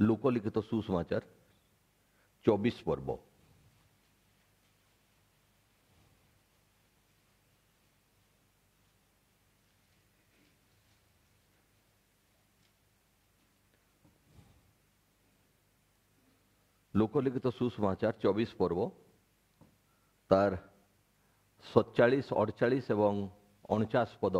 लोकलिखित सुसमाचार 24 पर्व। लोकलिखित सुसमाचार 24 पर्व तार 47, 48 एवं 49 पद।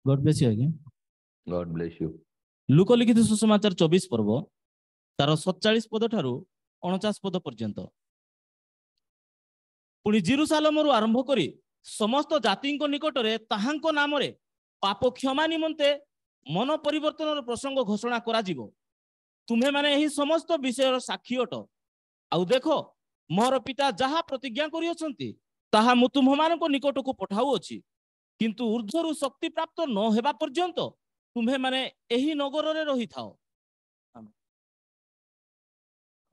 God bless you again. God bless you. लोकलिखित सुसमाचार 24 पर्व तार 47 पद ठारू 49 पद पर्यंत। पुणी जेरुसालेमरु आरंभ करी समस्त जातिंको निकटरे ताहांको नामरे पाप क्षमा निमंते मन परिवर्तन प्रसंग घोषणा करा जिवो। तुम्हें माने एही समस्त विषय साक्षी अट। आउ देखो मोर पिता जहा प्रतिज्ञा करि अछंती ताहा मु तुम्हमानको निकटको पठाउ अछि, किंतु ऊर्ध्वरु शक्ति प्राप्त न हेबा पर्यंत तुम्हें माने एही नगर रही थाओ।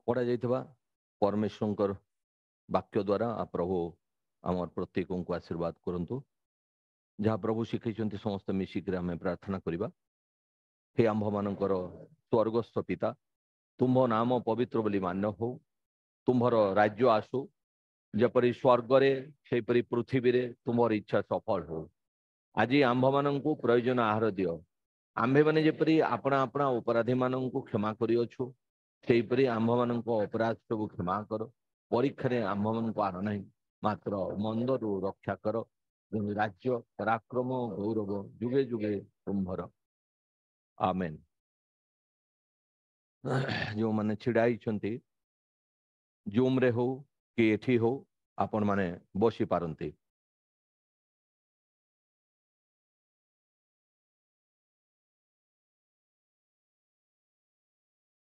पढ़ा जाइथिबा परमेश्वर वाक्य द्वारा प्रभु आम प्रत्येक को आशीर्वाद करंतु। जहाँ प्रभु शिखई समस्त मिसिक आम प्रार्थना करवा। हे आंभ मानकर स्वर्गस्थ पिता, तुम्भ नाम पवित्र बोली मान्य हो, तुम्भर राज्य आसु, जपरी स्वर्ग सेपरी पृथ्वी रे तुम्हार इच्छा सफल हो। आज आंभ मान प्रयोजन आहार दियो। आंभे मैंने जपरी अपना अपना अपराधी मान क्षमा करियछु, सेपरी आंभ मान अपराध सब क्षमा कर। परीक्षा आंभ मान आर ना, मात्र मंदरु रक्षा कर। राज्य पराक्रम गौरव जुगे जुगे तुम्भर। आमेन। जो माने छिड़ाई जूम रे हो कि एठी हो, आपण माने बसी पारंती।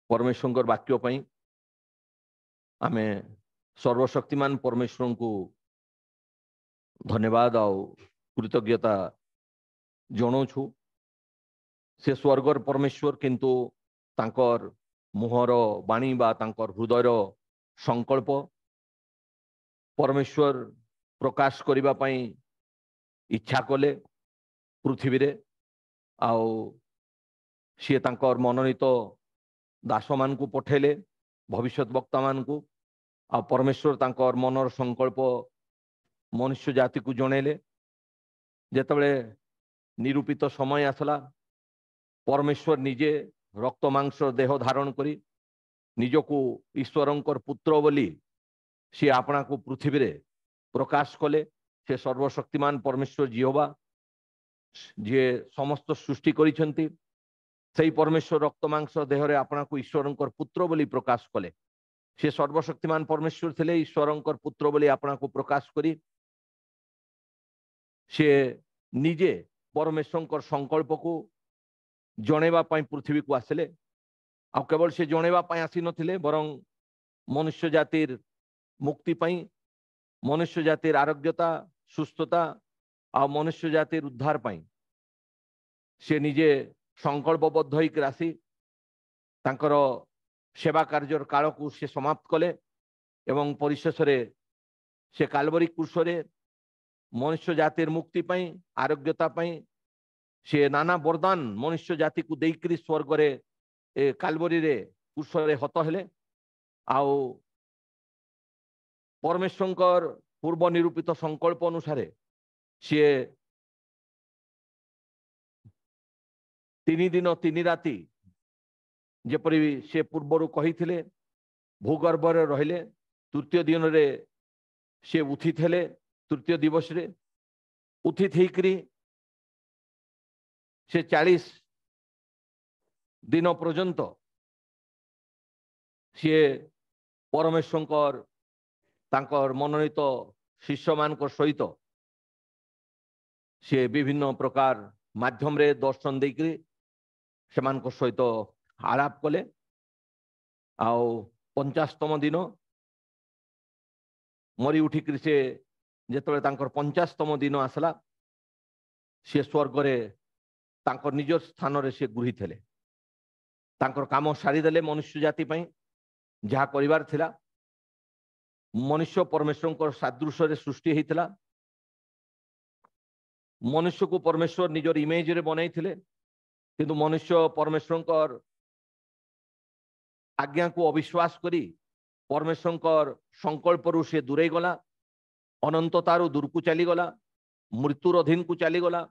परमेश्वर वाक्य पई आमे सर्वशक्तिमान परमेश्वर को धन्यवाद आउ कृतज्ञता जनाऊँ। से स्वर्गर परमेश्वर किंतु तांकर मुहर बाणी बा तांकर हृदयर संकल्प परमेश्वर प्रकाश करिबा पई इच्छा कले पृथ्वी रे। आउ सी तांकर मनोनीत दास मान को पठेले, भविष्य वक्ता मान को। आ परमेश्वर तांकर मनर संकल्प मनुष्य जाति को जणेले। जेतबेले निरूपित समय आसला, परमेश्वर निजे रक्त मांस देह धारण करी निजको ईश्वरंकर पुत्र बोली सी आपना को पृथ्वी रे प्रकाश कले। से सर्वशक्तिमान परमेश्वर जिहोवा जे समस्त सृष्टि करिसेंती, सेई परमेश्वर रक्त मांस देह रे आपना को ईश्वरंकर पुत्र बोली प्रकाश कले। से सर्वशक्तिमान परमेश्वर थिले ईश्वरंकर पुत्र बोली आपना को प्रकाश करी से निजे परमेश्वर संकल्प को जणेवा पाई पृथ्वी को आसिले। आ केवल से जणेवा पाई आसी नथिले, बरं मनुष्य जातिर मुक्ति पाई, मनुष्य जातिर आरोग्यता सुस्थता आ मनुष्य जातिर उद्धार पाई से निजे संकल्पबद्ध होकर आसी तांकर सेवा कार्यर काल को से समाप्त कले। एवं परिशेष से कालवरी क्रूसरे मनुष्य जातिर मुक्ति पाई आरोग्यता पाई से नाना वरदान मनुष्य जाति को देकरी स्वर्ग रे कालवरी रे क्रूसरे हत हेले। आउ परमेश्वर पूर्व निरूपित संकल्प अनुसार सी 3 दिन 3 राति जेपरी से पूर्वर कही थे भूगर्भ रहिले। तृतीय दिन रे से उठी थे, तृतीय दिवस रे उठी थी से 40 दिन पर्यंत सी परमेश्वर तांकर मनोनीत शिष्य मान सहित सी विभिन्न प्रकार माध्यम रे दर्शन देकरी सेमान सहित आलाप कले। आउ 50तम दिन मरी उठिक से जेतबे तांकर 50तम दिन आसला, सी स्वर्ग रे तांकर निज स्थान रे से गृही थे। तांकर काम सारीदेले मनुष्य जाति पई जहा करिवार थिला। मनुष्य परमेश्वर सादृश्य रे सृष्टि हेतिला। मनुष्य को परमेश्वर निजर इमेज रे बनई थिले किंतु मनुष्य परमेश्वर आज्ञा को अविश्वास करी परमेश्वर संकल्प रु से दूरे गला अनंततारू दूर को चली गला मृत्युर अधीन को चली गला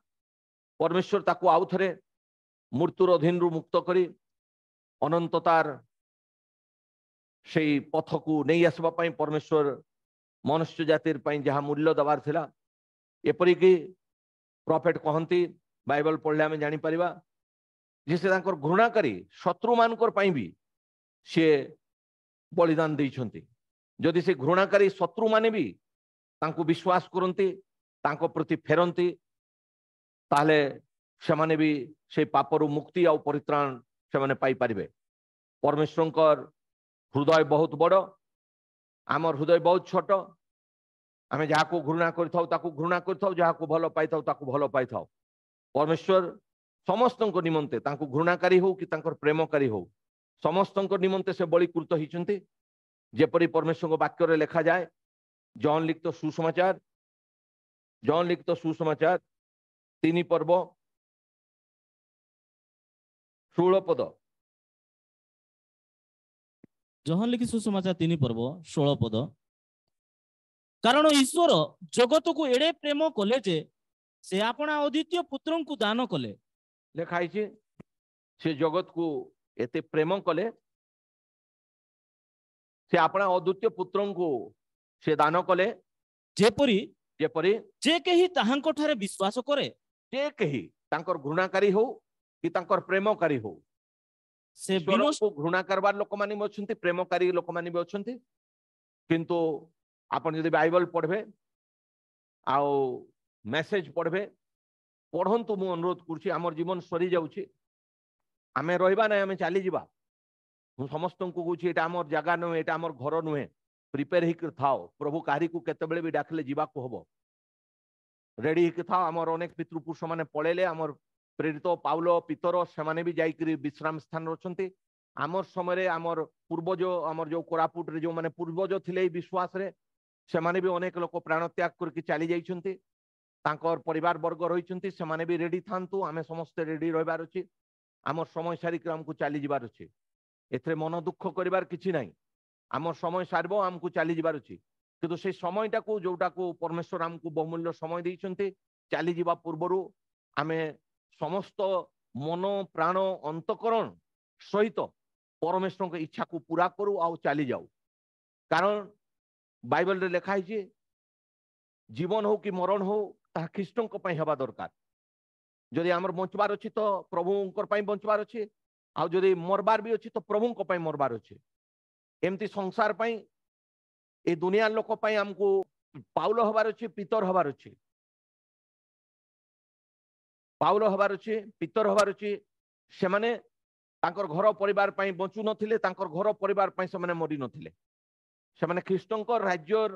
परमेश्वर ताकू आउ थरे मृत्युर अधीन रु मुक्त करी अनंततार से पथ को नहीं आसवा पाई परमेश्वर मनुष्य जातिर पाई जहाँ मूल्य दबार थिला एपरिक प्रॉफेट कहती बाइबल पढ़ले आम जापर जे घृणा करी शत्रु मानकर पाई भी सी बलिदान देइछंती जदि से घृणाकारी शत्रु माने भी तांको विश्वास करती तांको प्रति फेरती ताहले सेमाने भी से पापरु मुक्ति आ परित्राण से माने पाई परिबे परमेश्वर हृदय बहुत बड़ आमर हृदय बहुत छोट आमे जहाँ को घृणा करथाउ ताकू घृणा करथाउ जहाँ को भल पाइथाउ ताकू भल पाइथाउ परमेश्वर समस्त निमंते तांको घृणाकारी हो कि तांकर प्रेमकारी हो समस्त निमंते से बलिकृत होइछंती जेपरि परमेश्वर वाक्य रे लिखा जाए जॉन लिखित सुसमाचार 3 पर्व 16 पद जहन लिखि सुसमाचार 3 पर्व 16 पद कारण ईश्वर जगत को एड़े प्रेम कले जे से अपना अद्वितीय पुत्र को दान कले लिखाई से जगत को एते प्रेम कले से अपना अद्वितीय पुत्र को से दान कले जेपरी जेपरी जे केही ताहांको ठारे विश्वास करे जे केही तांकर घृणाकारी हो कि तांकर प्रेमकारी हो से को घृणा करबार लोक माने भी अछंती प्रेमकारी लोक माने भी अछंती किंतु आपण यदि बाइबल पढ़बे आउ मेसेज पढ़बे पढ़ंतु मु अनुरोध करछि हमर जीवन सरी जाउछि आमे रहबा नै आमे चली जिबा मु समस्त को कहछि एटा हमर जगह न एटा हमर घर नुहे प्रिपेयर ही कर थाओ प्रभु कारी को केते बेले भी डाकले जिबा को हबो रेडी ही थाओ हमर अनेक पितृपुरुष माने पळेले हमर प्रेरित पाउलो पितर से माने भी जाई विश्राम स्थान रचंती आमर समय आमर पूर्वज आमर जो कोरापुट रे जो माने पूर्वज थिले विश्वास रे से माने भी अनेक लोक प्राण त्याग करके चली जाइछंती तांकर परिवार वर्ग रहिछंती से माने भी रेडी थांतु आमे समस्त रेडी रहबार अछि आमर समय सारिक हमकु चली जिबार अछि एथरे मन दुख करिवार किछि नाही आमर समय सारबो हमकु चली जिबार अछि किंतु से समयटा को जोटा को परमेश्वर हमकु बहुमूल्य समय देइछंती चली जिबा पूर्वरु आमे समस्त मन प्राण अंतकरण सहित परमेश्वर के इच्छा को पूरा करू आ चली जाऊ कारण बाइबल रे लिखा है जीवन हो कि मरण हो ता ख्रीष्टों हवा दरकार जदि आमर बंचबार अच्छी तो प्रभु बंचबार अच्छे आ जदि मरबार भी अच्छी तो प्रभु मरबार अच्छे एमती संसार पाई ए दुनिया लोक पाई हमको पाउल हबार अच्छे पितर हबार अच्छे पाउल हबार अच्छे पितर हबार अच्छे से माने तांकर घर परिवार पाई बंचु नथिले तांकर घर परिवार पाई से माने मरि नथिले से माने ख्रीष्टों राज्य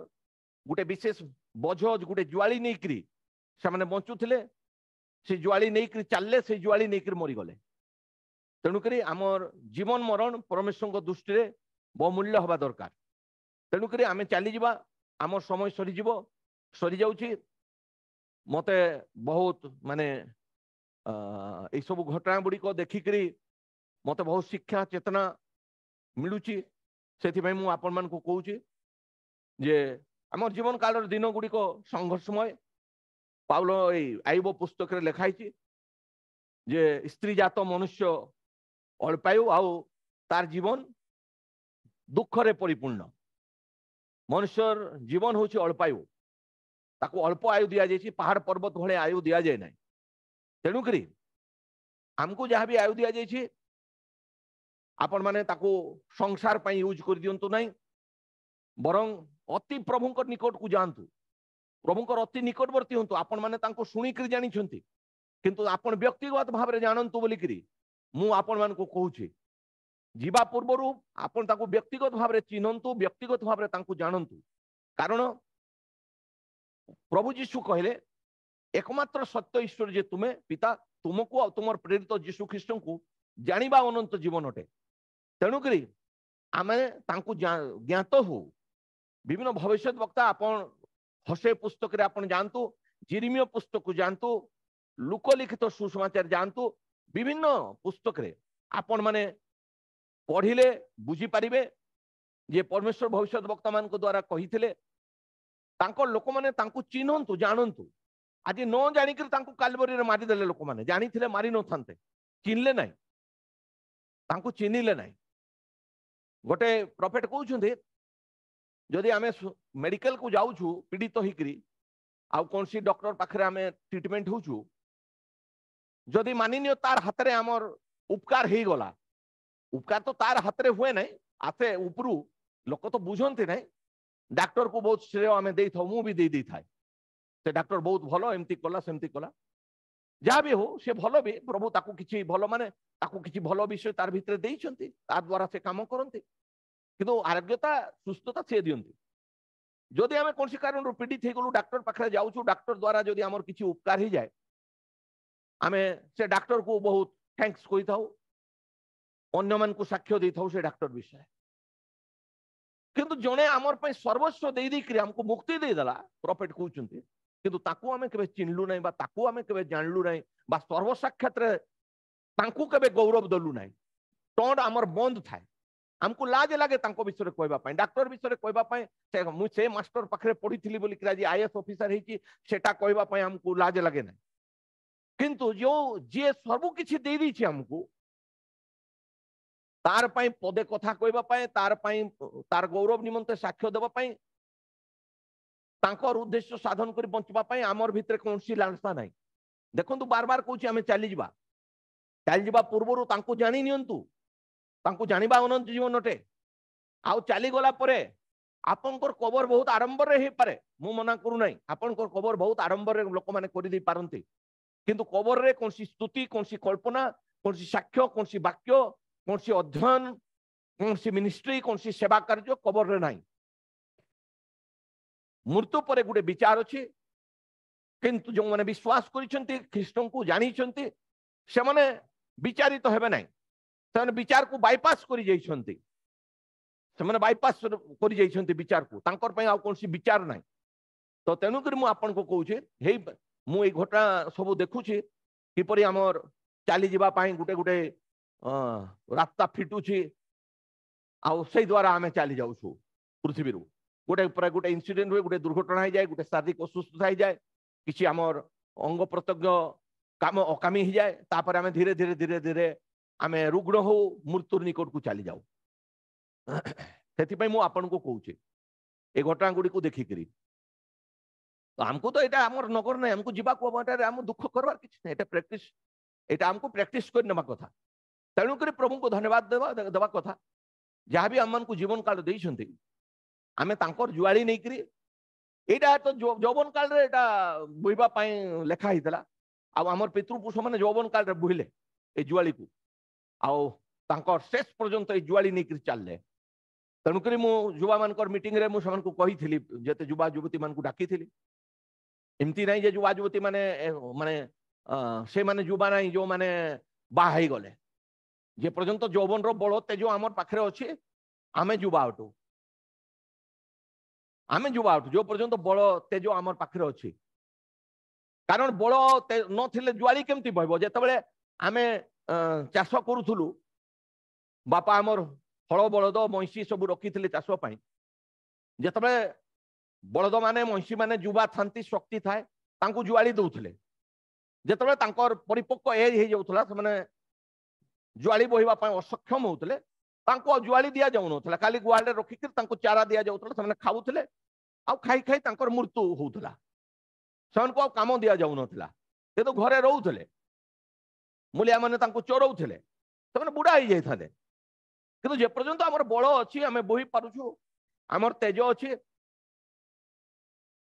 गोटे विशेष बोझ गोटे ज्वाली नहीं करी से माने बंचु थिले से ज्वाली नहीं करी चलले से ज्वाली नहीं करी मरी गले तेणुक आमर जीवन मरण परमेश्वर दृष्टि रे बहुमूल्य हवा दरकार तेणुक आमे चली जिबा आमर समय सरी जाउची मते बहुत माने ए सब घटना गुड़ी को देखिकरी मते बहुत शिक्षा चेतना मिलुची से मु आपण मान को कहूची जे आमर जीवन काल दिन गुड़ी को संघर्षमय पाउल आयुब पुस्तक रे लिखाई जे स्त्री जात मनुष्य अल्पायु आउ तार जीवन दुख रे परिपूर्ण मनुष्यर जीवन होची अल्पायु ताको अल्प आयु दिया जाय पहाड़ पर्वत भले आयु दिया जाए ना तेणुक आमको जहाँ भी आयु दिया जाय आपण माने ताको संसार पाई यूज कर दियंतु नहीं बरं अति प्रभु निकट को जातु प्रभुकर अति निकटवर्ती हूँ आपण माने तांको शुणिक जानी किंतु आपण व्यक्तिगत भाव में जानतु बोलिकी मु आपण मान को कहूची जीवा पूर्व आपण ताको व्यक्तिगत भाव में चिन्हतु व्यक्तिगत भाव में तांको जानतु कारण प्रभु जीशु कहले एकमात्र सत्य ईश्वर जे तुमे पिता तुमको और तुम प्रेरित जीशु ख्रीष्ट को जानिबा अनंत जीवन अटे तेणुक आमे तांको ज्ञात हो विभिन्न भविष्य वक्ता आपण हसे पुस्तक रे आपण जानतु जिरिमियो पुस्तक को जानतु, लोकलिखित सुसमाचार जानतु, विभिन्न पुस्तक रे आपण माने पढ़िले बुझी पारिबे जे परमेश्वर भविष्य वक्ता मान द्वारा कही लोक मैंने चिन्हतु जानतु। आज न जाणिक कालवरी मारिदेले लोक मैंने जानी मारी न था चिन्हले ना चिन्हले ना। गोटे प्रॉफेट कहते जदि आम मेडिकल को जाऊँ पीड़ित होकर आउ कौन सी डॉक्टर पाखे आम ट्रीटमेंट होचु जदि मानिनियो तार हाथ में आमर उपकार हो गला, उपकार तो तार हाथ में हुए ना आसे उपरू लोक तो बुझंती ना। डॉक्टर को बहुत श्रेय आम दे था, मु भी दे था से डॉक्टर बहुत भलो एमती कला सेमती कला जहाँ भी हो से भलो भी प्रभु ताकू किछि भलो माने ताकू किछि भलो विषय तार भितर देइछंती, तार द्वारा से काम करंती किंतु आरोग्यता सुस्थता से दियंती। जदि आम कौन कारण पीड़ित हो गलु डॉक्टर पाखे जाऊँ डॉक्टर द्वारा जदि आमर किछि उपकार हो जाए आम से डॉक्टर को बहुत थैंक्स कहि थाउ, अन्य मान को साक्ष्य दे थाउ से डॉक्टर विषय। किंतु जने आमर पे सर्वस्व दे देकरी हमको मुक्ति दे देला प्रॉफिट कहउचंती किंतु ताकू आमे केबे चिन्हलु नै बा ताकू आमे केबे जानलु नै बा सर्व साक्षात रे तांकू केबे गौरव दलु नै। टोड आमर बंद थाए, हमको लाज लागे तांको विषय कहबा पई, डॉक्टर विषय कहबा पई से मास्टर पाखरे पढिथिली बोली कि आज आईएएस ऑफिसर हेची सेटा कहबा पई हमको लाज लागे नै। किंतु जो जे सब किछि दे दी छी हमको तार पाई पदे कथा कहबा पाए तार गौरव निमंते साक्ष्य देबा पाए तांकर उद्देश्य साधन करी बंचबा पाए आमर भितर कोनसी लालसा नाही। देखंतु बार बार कहूची आमे चली जिबा पूर्वरु तांको जानि नियंतु, तांको जानिबा अनंत जीवनटे आउ चली गला परे आपनकर कबर बहुत आडंबर रे हे पारे, मु मना करू नाही, आपनकर कबर बहुत आडंबर रे लोक माने करि दै पारंती किंतु कबर रे कोनसी स्तुति कोनसी कल्पना कोनसी साक्ष्य कोनसी वाक्य कौन सी अध्ययन कौन सी मिनिस्ट्री कौन सी सेवा कार्य कबर रे नाही। मृत्यु पर गोटे विचार अच्छे किंतु जो मैंने विश्वास करिसेंती ख्रीष्ट को जानी से माने विचारित हेबे नाही, से विचार को बाईपास करि जाइछंती, से माने बाईपास करि जाइछंती विचार को, तांकर पय आ कौन सी विचार नाही। तो तेनु कर मु आपन को कहूचे हे मु ए घटना सब देखुची किपरि हमर चाली जिबा पाई गुटे गुटे रास्ता फिटुची आउ से द्वारा आमे चली जाऊ पृथ्वी रू गोटे गोटे इनसीडेंट हुए गोटे दुर्घटना हो जाए, गोटे शारीरिक असुस्थता हो जाए, किसी आमर अंग प्रत्यंग काम अकामी हो जाए, तापर आमे धीरे धीरे धीरे धीरे आमे रुग्ण हो मृत्यु निकट को चली जाऊ। से मु आपन को कहूचे ए घटना गुड़ी को देखिक तो हमको तो यहाँ आमर नगर ना हमको जीवा को आम दुख करवार किसी ना, प्रैक्टिस यहाँ आमको प्रैक्टिस कर नेबा कथा। तेणुक प्रभु को धन्यवाद देवा कथा जहाँ भी आम को जीवन काल देइछंती आमे तांकर जुआली नहीं करी एटा तो जौवन काल रे एटा बुइबा पाई लेखा हितला आमर पितृपुरुष माने जौवन काल रे बुहिले ए जुआली को आउ तांकर शेष पर्यंत ए जुआली नहीं करी चलले। तेणुक मु युवा मानकर मीटिंग रे मु समान को कहिथिली जेते युवा युवती मान को डाकिथिली एमती नहीं जे युवा युवती माने माने से माने युवा नहीं जो माने बाहा ही गले जे पर्यंत जौवन रो बल तेज आमर पाखरे अच्छे आमे युवा अटू, आमे युवा अटू जो पर्यंत बल तेज आमर पाखरे अच्छे। कारण बल न जुआली केमती बहब जेतेबेले आमे चाष करूथुलु बापा आमर हल बलद महिषी सब रखी चाष पाई जेतेबेले बलद माने महिषी माने युवा थांती शक्ति थाए तांको जुआली दउथले जेतेबेले तांकर परिपक्व एज हो जाउथला से माने जुआली बहिबा पाई असक्षम होतले तांको जुआली दिया जाउ नथला खाली गुआले रखिक तांको चारा दिया जाउथला से खाउथले आ खाई खाई तांकर मृत्यु होउथला सेनको आ काम दिया जाउ नथला ते तो घरे रहउथले मुलिया माने तांको चोरउथले से बुढ़ा हो जाइथाले किंतु जे पर्यंत हमर बल अछि आमे बहि पारुछु हमर तेज अछि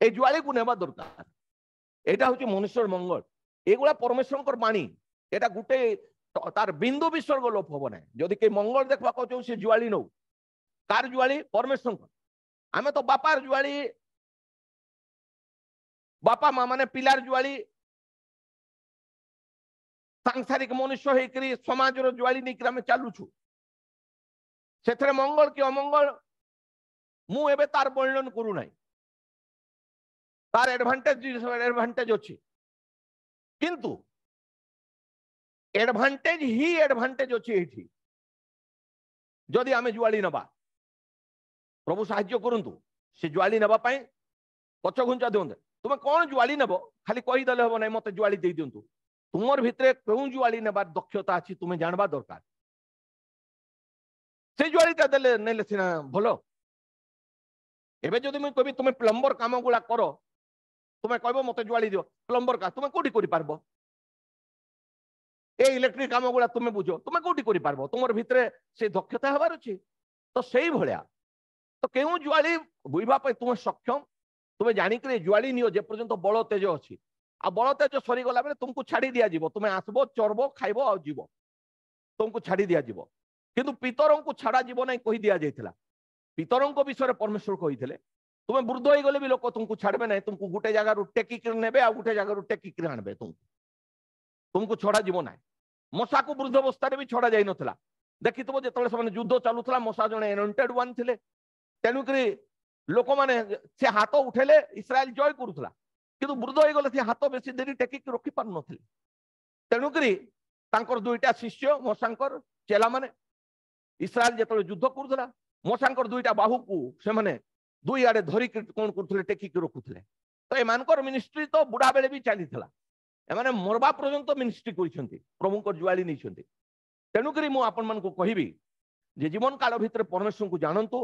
ए जुआली को नेबा दरकार। एटा होची मनुष्यर मंगल एगुला परमेश्वर बाणी एटा गुटे तार बिंदु विसर्ग लोप हम ना जदि कई मंगल देखा कहूँ से जुआली नौ कार जुआली परमेश्वर आमे तो बापार जुआली बापा माँ माने पिलार जुआली सांसारिक मनुष्य होकर समाज जुआली नहीं आम चलुछु से मंगल कि अमंगल मु एबे तार वर्णन करू ना तार एडभांटेज अच्छी किंतु एडभांटेज ही एडभांटेज अच्छी एठी जदि आमे जुआली नबा प्रभु साहाय्य करंतु से जुआली नबा पाए पछ घुंचा दियंते तुम कौन जुआली नब खाली कहीदेले हम ना मत जुआली दे दिंतु तुमर भितरे क्यों जुआली नेबार दक्षता अच्छी तुम्हें जानवा दरकार से जुआलीटा देले नेले सिना भलो एबे जदि मैं कहबी तुम प्लम्बर काम गुला करो तुम्हें कहबो मते जुआली दियो प्लम्बर का तुम कोठी करि पारबो ए इलेक्ट्रिक काम गुला तुम बुझो तुम कोठी करि पारबो तुमर भितरे से दक्षता हबार अछि तो सेही भलिया तो केउ जुआली बुइबा पे तुम सक्षम तुम्हें जानिक जुआली नियो जे पर्यंत बल तेज अच्छी आ बल तेज सरी गला बेले तुमको छाड़ी दिया जीवो तुम आसबो चरबो खाइबो आ जीवो तुमको छाड़ी दिया जीवो किंतु पितरों को छाड़ा जीव नहीं कही दिया जाइथिला पितरों को विषय परमेश्वर कही तुम वृद्ध हो गले भी लोक तुमको छाड़बे नहीं तुमको गोटे जगह टेकिक नेबे आ गोटे जगह टेकिक आनबे तुमको छड़ा जीव ना मशा को वृद्ध अवस्था भी छड़ा जाई नथिला देखिथबो जेतबे से युद्ध चलुथला मशा जने एनोइंटेड वन थिले तेनु करी लोक माने से हाथ उठेले इस्राएल जय करूथला किंतु वृद्ध हो गले से हाथ बेसी देरी टेकिक रखि पार नथिले तेनु करी तांकर दुईटा शिष्य मशांकर चेला माने इस्राएल जेतबे युद्ध करूथला मशांकर दुईटा बाहु को से माने दुई आड़े धरी कौन करथले टेकिक रखुथले तो एमानकर मिनिस्ट्री तो बुढ़ा बेले भी चलीथला एमाने मरबा पर्यंत मिनिस्ट्री करिसंती प्रभुंकर जुआली नैसंती तेनु करी मु आपन मन को कहिबी जे जीवन काल भितर परमेश्वर को जानंतु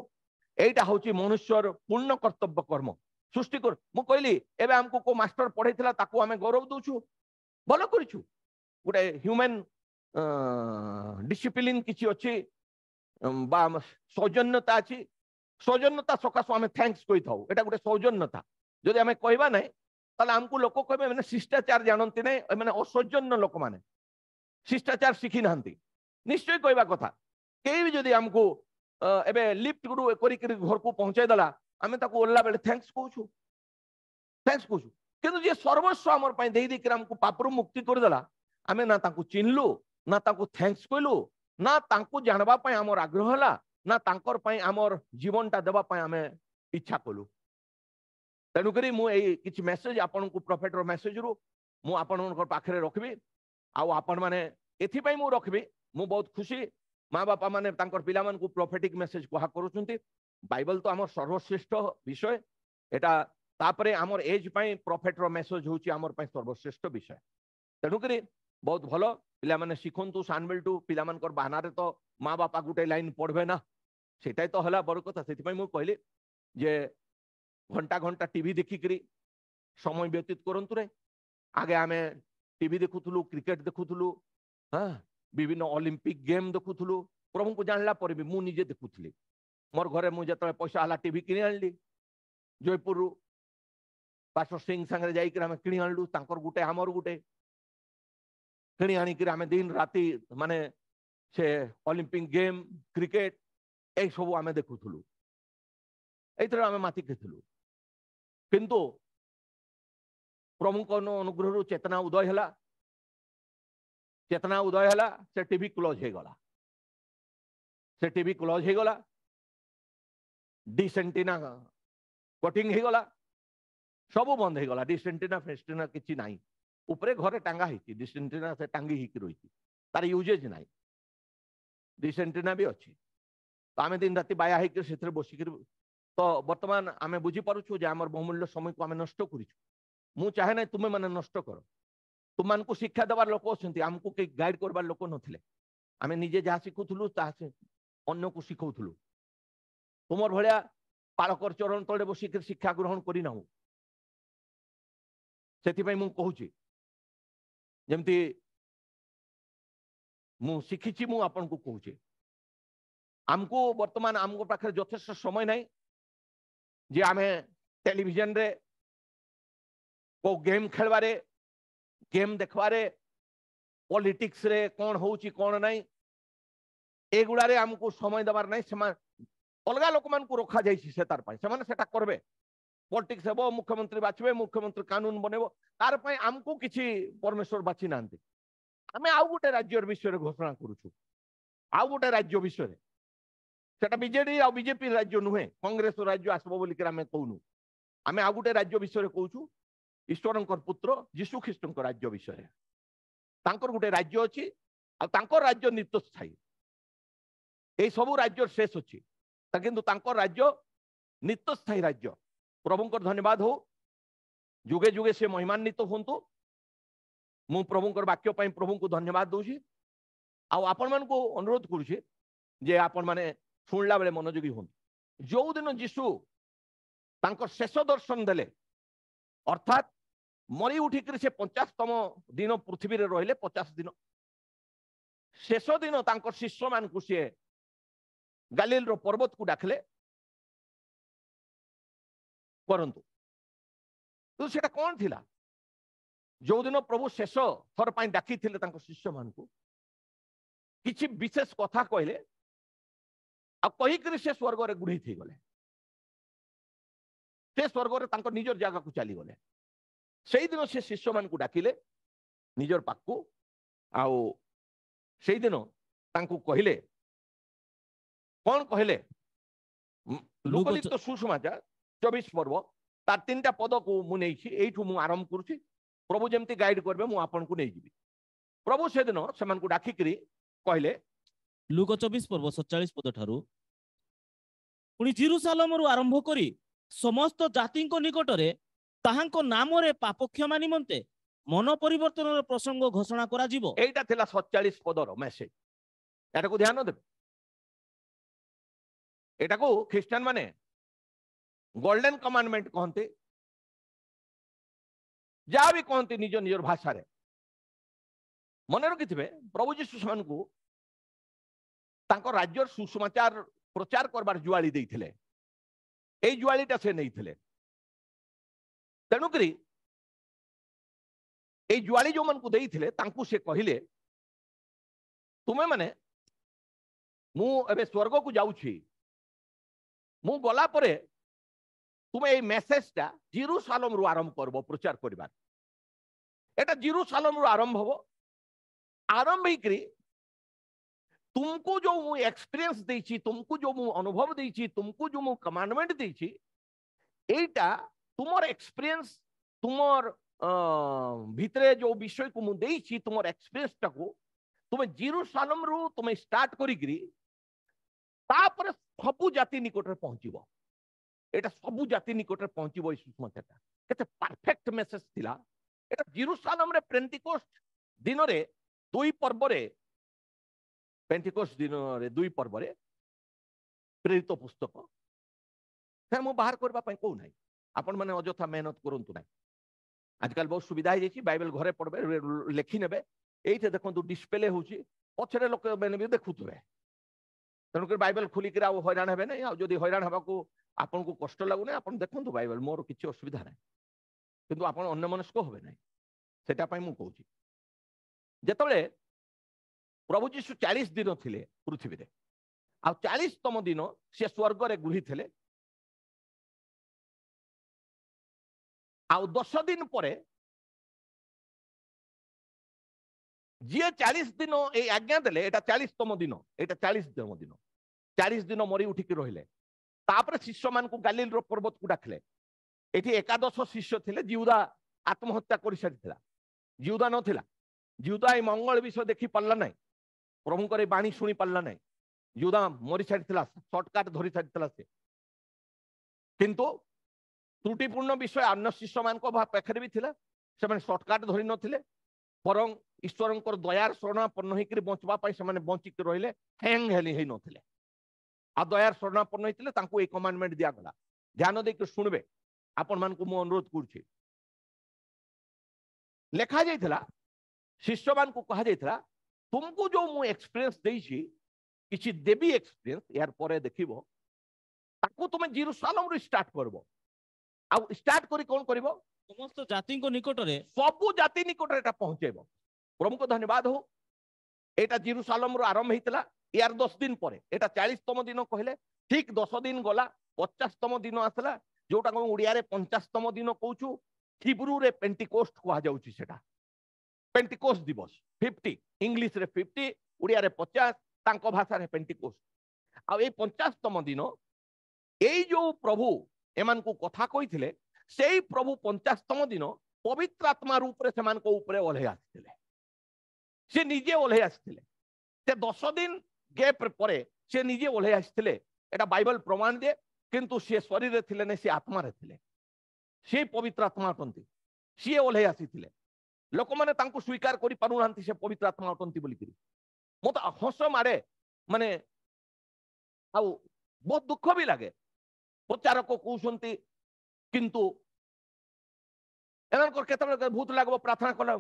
एटा होची मनुष्यर पूर्ण कर्तव्य कर्म सृष्टि कर मु कहली एबे हमको को मास्टर पढ़ैथिला ताकू हमें गौरव दोछु भलो करिछु गोटे ह्यूमन डिसिप्लिन किछि अछि बा सौजन्यता अछि सौजन्यता सकाशु आम थैंक्स कही था एटा गोटे सौजन्यता जदि आम कहबा ना ताले हमको लोक कहबे मैंने शिष्टाचार जानती नहीं मैंने असौजन्य लोक माने शिष्टाचार शिखी ना निश्चय कहवा कथा कई भी जदि हमको एबे लिफ्ट गुरु करी घर को पहुंचाई देला आम ताको ओल्ला बेले थैंक्स कहूँ किंतु जे सर्वस्व आमर पई देई देई हमको पापरु मुक्ति कर देला आमे ना ताको चिन्हलु ना ताको थैंक्स कहलु ना ताको जानबा पई हमर आग्रह हला ना तांकर पई हमर जीवनटा देबा पई आमे इच्छा कलु तेनु करी मु ए किछ मेसेज आपन को प्रोफेट रो मेसेज रु मु आपन पाखरे रखबी आ आपन माने एथि पई मु रखबी मु बहुत खुशी माँ बापा माने तांकर पिला मान को प्रोफेटिक मेसेज कहा करूचंती बाइबल तो हमर सर्वश्रेष्ठ विषय एटा तापरे हमर एज पई प्रोफेट रो मेसेज होची हमर पई सर्वश्रेष्ठ विषय तेनु करी बहुत भलो पिला माने शिखंतु सानबेल टू पिला मानकर बहाना रे तो माँ बापा गुटे लाइन पढ़बे ना सेटाई तो हला बड़ कथा सेति पई मु कहली जे घंटा घंटा टीवी देखि करी समय व्यतीत करंतु रे आगे आमे टीवी देखुथुलु क्रिकेट देखुथुलु हां विभिन्न ओलंपिक गेम देखुथुलु प्रभु को जानला पर भी मु निजे देखुथली मोर घरे मु जतले पैसा हला टीवी किनि आनली जयपुर पास्टर सिंह संगे जाई कि आमे किनि आनलु तांकर गुटे हमर गुटे किनि आनी कि आमे दिन राती माने से ओलंपिक गेम क्रिकेट ए सब आमे देखुथुलु एथरा आमे माती खेथुलु किंतु प्रभु को अनुग्रह चेतना उदय हला से टीवी क्लोज हो गला से टीवी क्लोज हो गला डिश एंटीना कटिंग हो गला सब बंद हो गला डिश एंटीना फेस्टीना किछि नाही ऊपरे घरे टांगा हिची डिश एंटीना से टांगी हिकी रहिची तार यूजेज नाही डिश एंटीना भी अच्छी तो आमे दिन राति बाया हिकी सेथरे बसिक तो वर्तमान आमे बुझी पारुछु जे हमर बहुमूल्य समय को आमे नष्ट करिछु मु चाहे ना तुमे माने नष्ट करो तुम मान को शिक्षा देवार लोक अच्छे आमको कई गाइड करवार लोक नथिले आमे निजे जहाँ शिखुथुलु ताहा अन्य को शिखौथुलु तुमर भलिया पालकर चरण तले बसिक शिक्षा ग्रहण करिना सेति पई मु कहूची जेमती मु शिखिची मु आपन को कहूची आमको वर्तमान आमको पाखे यथेष्ट समय नहीं जे आमे टेलीविजन रे को गेम खेलवारे गेम देखवारे पॉलिटिक्स रे कौन होउची कौन नहीं एगुड़ारे हमको समय देवार नहीं समान अलगा लोक मान को रखा जाइछि से तार पई समान सेटा करबे पॉलिटिक्स हेबो मुख्यमंत्री बाछबे मुख्यमंत्री कानून बनेबो तार पई हमको किछि परमेश्वर बाछि नांती हमें आउ गोटे राज्य विषय रे घोषणा करूछु आउ गोटे राज्य विषय रे सेटा बीजेडी आ बीजेपी राज्य नुहे कांग्रेस राज्य आसबो बोली के हमें कहूनु आमे आ गोटे राज्य विषय कहूँ ईश्वरंकर पुत्र यीशु ख्रीष्ट राज्य विषय तांकर गोटे राज्य अच्छी आंकर राज्य नित्य स्थायी यही सब राज्य शेष अच्छी किंतु तांकर राज्य नित्य स्थायी राज्य प्रभुंकर धन्यवाद हो जुगे जुगे से महिमान्वित हूँ मु प्रभुंकर वाक्य प्रभु को धन्यवाद दूसरी आपण मान को अनुरोध करुचे जे आपण माने शुणला बेले मनोयोगी हूँ जो दिन यीशु तांकर शेष दर्शन देले अर्थात मरी उठिक से 50तम दिन पृथ्वी रे रहिले 50 दिन शेष दिन तांकर शिष्य मान को सी गालील रो पर्वत को डाकले परंतु तो सेटा कौन थिला जो दिन प्रभु शेष थर पाई डाकी थिले तांकर शिष्य मान को किछि विशेष कथा कहले आ कही करी से स्वर्ग रे गुढ़ी थी गले से स्वर्ग रे तांकर निजर जगह को चली गले से दिन से शिष्य मान को डाकिले निजर पाक को आउ से दिन तांको कहले कौन कहले लोकलित सुसमाचार 24 पर्व तार 3टा पद को मु नेछि एठु मु आरंभ करूछि प्रभु जेमती गाइड करबे मु आपन को नै जिबी प्रभु से दिन से मान को डाकी करी कहले लूका 24 पर्व 47 पद ठारू पुनी जेरूसालेम रु आरंभ करी समस्त जाति को निकट रे ताहांको नाम रे पाप क्षमा निमंते मन परिवर्तन प्रसंग घोषणा करा जिवो एटा थिला 47 पदर मेसेज एटा को ध्यान देबे एटा को ख्रिस्टियन माने गोल्डन कमांडमेंट कहते जहाँ भी कहते निज निजर भाषा रे मन रखिथे प्रभु यीशु मान को तांको राज्य सुसमाचार प्रचार करबार जुआली देइथिले ए जुआलीटा से नहीं थिले तेणुकरी ए जुआली जो मन को देइथिले तांको से कहिले तुमे माने मु एबे स्वर्ग को जाउछि मु गला परे तुमे ए मेसेजटा जेरूसालेम रु आरंभ करबो प्रचार करबार एटा जेरूसालेम रु आरंभ होबो आरंभ हिकरी तुमको जो मु एक्सपीरियंस देछि तुमको जो मु अनुभव देछि तुमको जो मु कमांडमेंट देछि एटा तुमर एक्सपीरियंस तुमर भितरे जो विषय को मु देछि तुमर एक्सपीरियंस टाको तुमे जेरूसालेम रु तुमे स्टार्ट करिकरी तापर सबु जाति निकट रे पहुंचीबो एटा सबु जाति निकट रे पहुंचीबो सुसमाचारटा केते परफेक्ट मेसेज थिला एटा जेरूसालेम रे पेंटिकोस्ट दिन रे दुई पर्व रे पेंटिकोस्ट दिन रे दुई पर्व रे प्रेरित पुस्तक से मु बाहर करबा पई को नाही आपण माने अजथा मेहनत करंतु नाही आजकल बहुत सुविधा है जेछि बाइबल घरे पढ़बे लेखि नेबे एइथे देखंतु डिस्प्ले होछि पछरे लोक माने भी देखुतबे तेणुक बाइबल खोलिक हैरान हे ना जदि हैरान हवा को आपन को कष्ट लगुना आप देखो बाइबल मोर किसी असुविधा ना किंतु आप अन्य मनस्क हे ना से मुझे कहूँ जिते प्रभु जीशु 40 दिन थिले पृथ्वी रे आ 40तम दिन से स्वर्ग रे गुढ़ी थे आ 10 दिन पर जी 40 दिन ये आज्ञा देले एटा 40तम दिन एटा 40तम दिन 40 दिन मरी उठिक रहिले तापर शिष्य मान को गालील रो पर्वत को डाकले एठी एकादश शिष्य थिले जिहुदा आत्महत्या करि सारिथिला जिहुदा नथिला जिहुदा ए मंगल विषय देखि पल्ला नै प्रभु करे बाणी सुनी पल्ला नै जिहुदा मरि सारिथिला शॉर्टकट धरि सारिथिला से किंतु त्रुटिपूर्ण विषय अन्य शिष्य मान को पाखरे भी थिला से माने शॉर्टकट धरि नथिले परं ईश्वरंकर दयार शरणापन्न होकर बंचवा से बंचिक रहिले हैंग हेली हे नथिले आ दयार शरणापन्न होइतिले तांको ए कमांडमेंट दिया गला ध्यान देके सुनबे आपण मान को मु अनुरोध करछि लेखा जाइथिला शिष्य मान को कहा जाइथिला तुमको जो मु एक्सपीरियंस देछि किछि देबी एक्सपीरियंस यार परे देखिबो ताको तुमे जेरूसालेम रे स्टार्ट करबो आ स्टार्ट करी कोन करबो समस्त जाति को निकट रे सबु जाति निकट रे पहुंचेबो प्रभु को धन्यवाद हो एटा जेरूसालेम रो आरंभ हेतिला यार 10 दिन पर एटा 40तम दिन कहले ठीक 10 दिन गला 50तम दिन आसला जोटा को उड़िया रे 50तम दिन कहूछु हिब्रू रे पेंटिकोस्ट कहा जाउची सेटा पेंटिकोस्ट दिवस 50 इंग्लिश रे 50 उड़िया रे 50 तांको भाषा रे पेंटिकोस्ट आ ए 50तम दिन एई जो प्रभु एमान को कथा कहिथिले सेई प्रभु 50तम दिन पवित्र आत्मा रूप रे सेमान को ऊपर ओल्हे आसिथिले से निजे ओल्हे आसिथिले से 10 दिन गैप परे से निजे ओल्हे आसिथिले एटा बाइबल प्रमाण दे किंतु से शरीर रे थिले नै से आत्मा रे थिले से पवित्र आत्मा अटंती सी ओल्हे आसिथिले लोक माने तांको स्वीकार करि पारु नांती से पवित्र आत्मा अटंती बोली करी मत हस मारे माने आ बहुत दुख भी लगे प्रचारक कहउसंती किंतु एनकर केतबे भूत लागबो प्रार्थना कला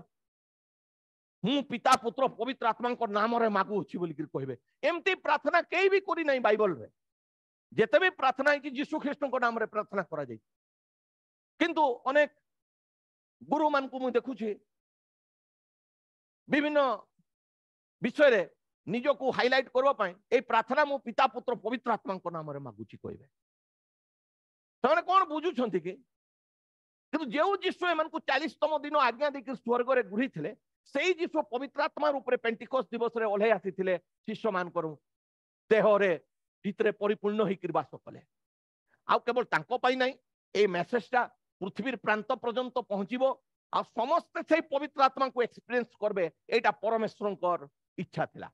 हूँ पिता पुत्र पवित्र आत्मा को नाम रे मागु अछि बोली कहबे एमती प्रार्थना केई भी करी नहीं बाइबल रे जेते भी प्रार्थना है कि यीशु ख्रीष्ट को नाम रे प्रार्थना करा जाय किंतु अनेक गुरु मान को मु देखुछि विभिन्न विषय रे निजो को हाइलाइट करबा पई ए प्रार्थना मु पिता पुत्र पवित्र आत्मा को नाम रे मागुछि कहबे तने कोन बुझु छंती कि किंतु जेउ यीशु एमन को 40तम दिन आज्ञा देके स्वर्ग रे गुरी थिले सेई यीशु पवित्र आत्मा रूप रे पेंटिकोस्ट दिवस रे ओल्हे आसीथिले शिष्य मान करू देह रे भीतरे परिपूर्ण होई कि वास कले आ केवल तांको पई नै ए मेसेजटा पृथ्वीर प्रांत पर्यंत पहुंचीबो आ समस्त से पवित्र आत्मा को एक्सपीरियंस करबे एटा परमेश्वरंकर इच्छा थिला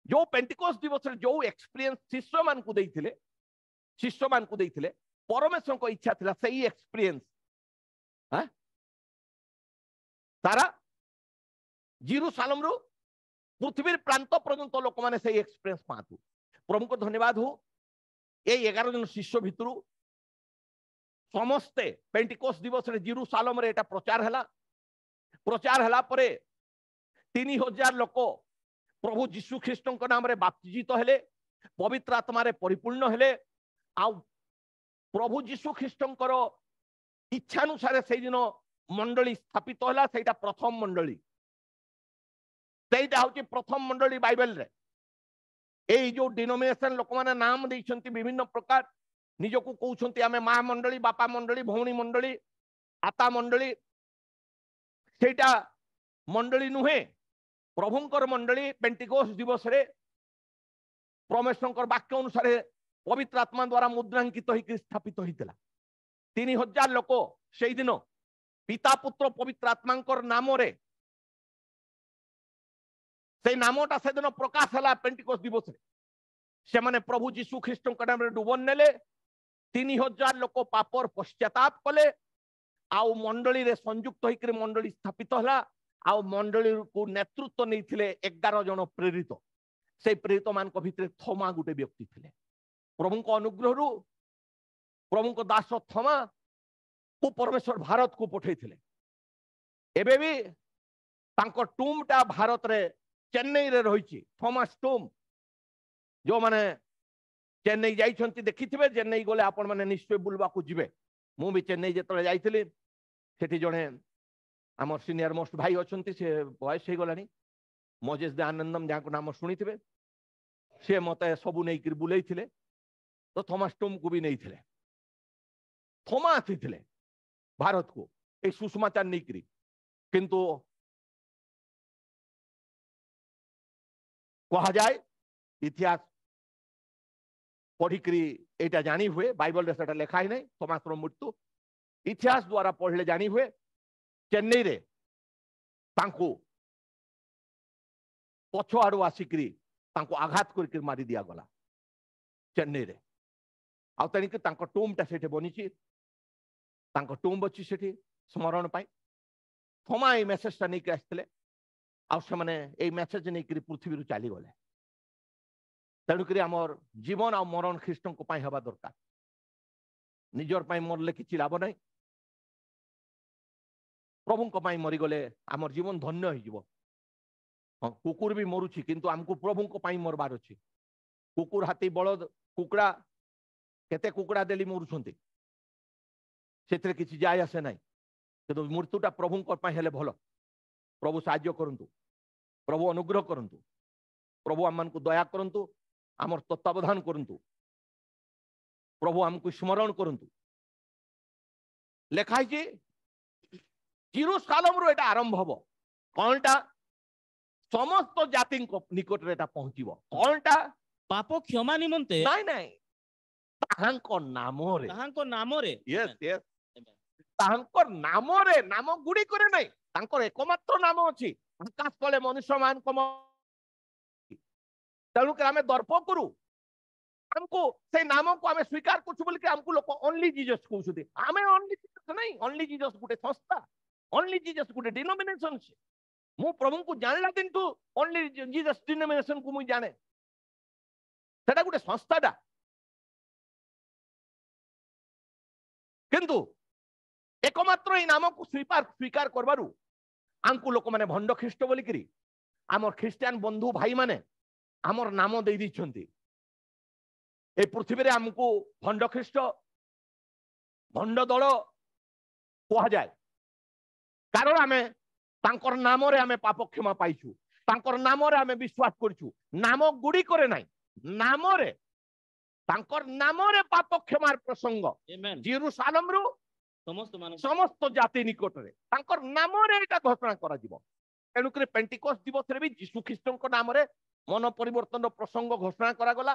जो पेंटिकोस्ट दिवस रे जो एक्सपीरियंस शिष्य मान को देइथिले परमेश्वर को इच्छा थिला सही एक्सपीरियंस हां सारा जेरूशलेम रो पृथ्वीर प्रांत पर्यंत लोक माने सही एक्सपीरियंस पातु प्रभु को धन्यवाद हो ए 11 जन शिष्य भितरु समस्ते पेंटिकोस्ट दिवस रे जेरूशलेम रे एटा प्रचार हला परे 3000 लोक प्रभु यीशु ख्रीष्ट को नाम रे बाप्तिजित हेले पवित्र आत्मा रे परिपूर्ण हेले आ प्रभु यीशु ख्रीष्ट इच्छा अनुसार से दिन मंडली स्थापित होला सेटा प्रथम मंडली सेटा होची प्रथम मंडली बाइबल रे ए जो डिनोमिनेशन लोक माने नाम दैछंती विभिन्न प्रकार निज को कहउछंती आमे मां मंडली बापा मंडली भौणी मंडली आता मंडली सेटा मंडली नुहे प्रभुंकर मंडली पेंटिकोस्ट दिवस रे परमेश्वरंकर वाक्य अनुसार पवित्र आत्मा द्वारा मुद्रांकित होई स्थापित होइतला 3000 लोक सेई दिन पिता पुत्र पवित्र आत्मांकर नाम रे से नामटा से दिन प्रकाश हला पेंटिकोस्ट दिवस रे से माने प्रभु यीशु ख्रीष्ट को नाम रे डुबन नेले 3000 लोक पापर पश्चाताप कले आउ मंडली रे संयुक्त होई कि मंडली स्थापित हला आउ मंडली को नेतृत्व नहीं थिले 11 जन प्रेरित से प्रेरित मान को भितरे थोमा गुटे व्यक्ति थिले प्रभु को अनुग्रह रु प्रभु को दास थोमा को परमेश्वर भारत को पठे थिले एबे भी तांको टूमटा भारत रे चेन्नई रे रहिछि थॉमस टूम जो माने चेन्नई जाइछंती देखिथिबे चेन्नई गले आपण माने निश्चय बुलवा को जिवे मु भी चेन्नई जेतले जाइथिली सेठी जणे आम सीनियर मोस्ट भाई अच्छे से बयस हो गलानी मजेश दयानंदम जहाँ को नाम शुणी सी मत सबू नहीं बुले तो थॉमस टूम को भी नहीं थे थोमा आसी भारत को ये सुषमाचार नहीं किंतु कहा जाए इतिहास पढ़िक एटा जानी हुए बाइबल रे सेटा लिखा ही नहीं थॉमस रो मृत्यु इतिहास द्वारा पढ़ले जानी हुए चेन्नई रे तांको पछ आड़ू आसिकी तांको आघात करके मारी दिया गला चेन्नई रे आ तनिक तांको टूमटा सेठे बनिछि तांको टूम अछि सेठी स्मरण पाई थोमा ए मेसेजटा नहीं आसते आ से माने ए मेसेज नहीं पृथ्वी रु चली गले तेणुक आमर जीवन आ मरण ख्रीष्ट को पाई हवा दरकार निजर पाई मरले किछि लाभ नहीं प्रभु को पाई मरीगले आमर जीवन धन्य हो जिवो हाँ कुकुर भी मरुछि किंतु हमको प्रभु को पाई मरबार अछि कुकुर हाथी बलद कुकड़ा केते कुकड़ा देली मरुछंती सेतरे किछि जाय आसे नाही किंतु मृत्युटा प्रभु को पाई हेले भलो प्रभु साहाय्य करंतु प्रभु अनुग्रह करंतु प्रभु आम को दया करंतु आमर तत्वावधान करंतु प्रभु हमको स्मरण करंतु लेखाई जे जेरूशलेम रो एटा आरंभ हबो कोनटा समस्त जाति निकट रे एटा पहुंचीबो कोनटा पाप क्षमा निमंते नाही नाही ताहांको नाम रे यस यस ତାଙ୍କର ନାମରେ ନାମ ଗୁଡ଼ିକରେ ନାହିଁ ତାଙ୍କର ଏକମାତ୍ର ନାମ ଅଛି ଆକାଶ ତଳେ ମନୁଷ୍ୟ ମାନଙ୍କ ତେଣୁକରି ଆମେ ଦର୍ପ କରୁ ଆମକୁ ସେଇ ନାମକୁ ଆମେ ସ୍ୱୀକାର କରୁଛୁ ବୋଲି ଆମକୁ ଲୋକ ଓନ୍ଲି ଜିଜସ୍ କହୁଛନ୍ତି ଆମେ ଓନ୍ଲି ଜିଜସ୍ ନାହିଁ ଓନ୍ଲି ଜିଜସ୍ ଗୋଟେ ସଂସ୍ଥା ଓନ୍ଲି ଜିଜସ୍ ଗୋଟେ ଡିନୋମିନେସନ ମୁଁ ପ୍ରଭୁଙ୍କୁ ଜାଣିଲା ଦିନଠୁ ଓନ୍ଲି ଜିଜସ୍ ଡିନୋମିନେସନ କୁ ମୁଁ ଜାଣେ ସେଟା ଗୋଟେ ସଂସ୍ଥାଟା କିନ୍ତୁ एकमात्र এই নামକୁ স্বীকার করবারু আমকু লোক মানে ভণ্ড খ্রিস্ট বলিকি আমার খ্রিস্টান বন্ধু ভাই মানে আমার নাম দেই দিছন্তি এই পৃথিবীরে আমকু ভণ্ড খ্রিস্ট ভণ্ড দল কুয়া যায় কারণ আমি তাঙ্কর নামরে আমি পাপ ক্ষমা পাইছু তাঙ্কর নামরে আমি বিশ্বাস করছু নাম গুড়ি করে নাই নামরে তাঙ্কর নামরে পাপ ক্ষমার প্রসঙ্গ জেরুসালেম রু समस्त जाति निकटरे तांकर नामरे एटा घोषणा करा जिवो तेणुकरी पेंटिकोस दिवस रे भी यीशु ख्रीष्टଙ୍କ नामरे मन परिवर्तन प्रसंग घोषणा करा गला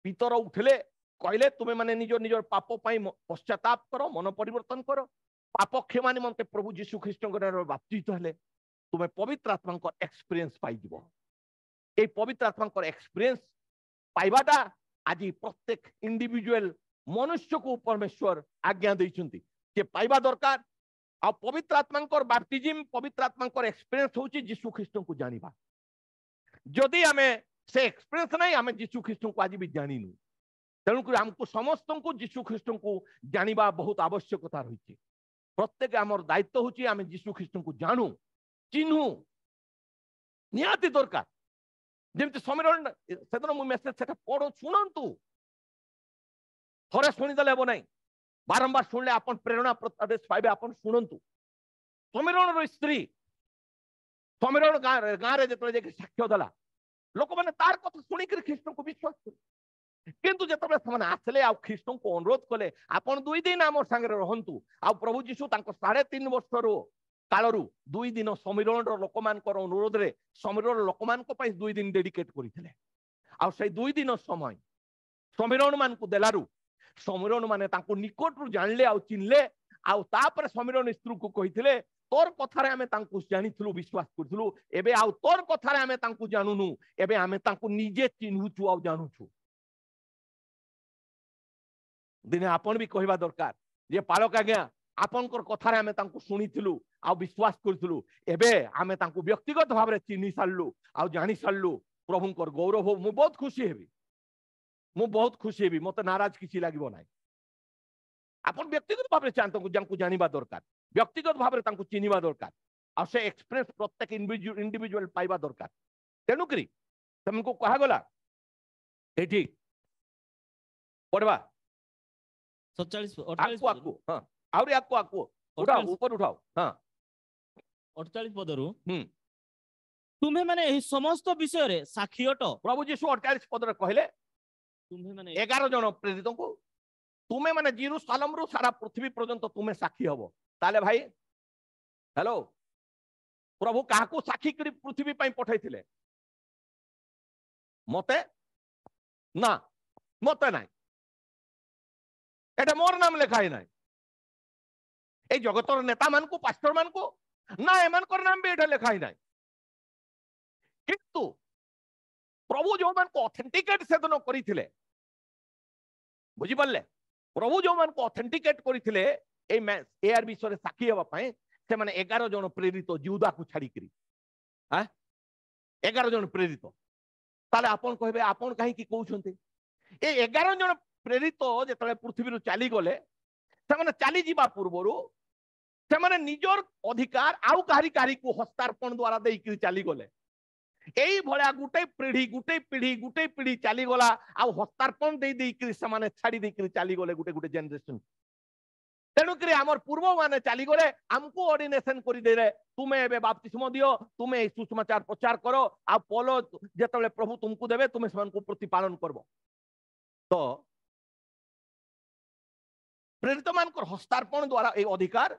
पितर उठले कहले तुमे माने निज निज पाप पई पश्चाताप करो मन परिवर्तन करो पाप क्षमा निमंते प्रभु यीशु ख्रीष्टଙ୍କ नामरे बाप्तित हेले तुमे पवित्र आत्माଙ୍କ एक्सपीरियंस पाई जिवो ए पवित्र आत्माଙ୍କ एक्सपीरियंस पाइबाटा आज प्रत्येक इंडिविजुअल मनुष्य को परमेश्वर आज्ञा दैछंती के पाइबा दरकार आ पवित्र आत्मांकर बैप्टिज्म पवित्र आत्मांकर एक्सपीरियंस होची यीशु ख्रीष्ट को जानिबा जदि हमें से एक्सपीरियंस नहीं हमें यीशु ख्रीष्ट को आज भी जानिनु तेणु कर हमको समस्त को यीशु ख्रीष्ट को जानिबा बहुत आवश्यकता रही प्रत्येक आमर दायित्व होची हमें यीशु ख्रीष्ट को जानू चिन्हू निहाती दरकार जेमति समीरण सेदन मु मेसेज सेटा पढो सुनंतु थोड़े शुणीदे हे ना बारंबार शुणले आप प्रेरणा आदेश पाइबे आप शुणु समीरण स्त्री समीरण गाँव में जो साक्ष्य देला लोक मैंने तार कथा शुणिक ख्रीष्ट को विश्वास कर किंतु जिते आसले आ ख्रीष्ट को अनुरोध कले आप 2 दिन आम सांगे रहतु आ प्रभु जीशु 3.5 वर्ष कालू 2 दिन समीरण लोक मान अनुरोध रे समीरण लोक मान 2 दिन डेडिकेट करते आ 2 दिन समय समीरण मान को देलारू समीरण माने तांको निकट रु जानले आ चिनले आ तापर समीरण स्त्री को कहिथिले तोर कथारे हमें तांको जानिथलु विश्वास करथलु एबे आ तोर कथारे हमें तांको जानुनु एबे हमें तांको निजे चिन्हुछु आ जानुछु दिने आपण भी कहबा दरकार जे पालक आज्ञा आपनकर कथारे हमें तांको सुनिथलु आ विश्वास करथलु एबे हमें तांको व्यक्तिगत भाव रे चिन्हि सारलु आ जानि सारलु प्रभुंकर गौरव हो मु बहुत खुशी हेबी मु बहुत खुशी हेबी मते नाराज किसी लागिबो नाही आपण व्यक्तिगत भाव रे चाहतो जंकु जानिबा दरकार व्यक्तिगत भाव रे तांको चिनिबा दरकार आ से एक्सप्रेस प्रत्येक इंडिविजुअल पाइबा दरकार तेनु करी तुमको कहा गला एठी पढ़वा 47 आकु हां आउरी आकु उठाओ ऊपर उठाओ हां 48 पदरु तुम्हें माने एही समस्त विषय रे साक्षी अट प्रभु यीशु 48 पद रे कहले तुम्हें माने 11 जन प्रेरित को तुम्हें माने जेरूशलेम रु सारा पृथ्वी पर्यंत तुम्हें साक्षी हबो ताले भाई हेलो प्रभु काहाकू साक्षी करी पृथ्वी पई पठाइथिले मते ना मते नाही एटा मोर नाम लिखाई नाही ए जगतर नेता मान को पास्टर मान को ना एमान कर नाम भी एटा लिखाई नाही किंतु प्रभु जो मान को ऑथेंटिकेट सेदन करिथिले बुझी पड़ले प्रभु जो मान को ऑथेंटिकेट करिथिले एआर विषय साक्षी हेबा पई से माने 11 जन प्रेरित जिहुदा को छाड़ी करी हां 11 जन प्रेरित ताले आपन कहबे आपन काहे की कहउछन्ते ए 11 जन प्रेरित जेतले पृथ्वी रु चाली गले से माने चाली जीवा पूर्वरु से माने निजर अधिकार आउ काहरी काहरी को हस्तार्पण द्वारा देई कि चाली गले एई भळा गुटे पीढ़ी चाली गला आ हस्तार्पण देई कि से माने छाड़ी देई कि चाली गले गुटे जनरेशन तेणु करी हमर पूर्व माने चाली गले हमको ऑर्डिनेशन करि देले तुमे एबे बपतिस्म दियो तुमे सुसमाचार प्रचार करो आ पौल जेतले प्रभु तुमको देबे तुमे समान को प्रतिपालन करबो तो प्रेरित मानकर हस्तार्पण द्वारा ए अधिकार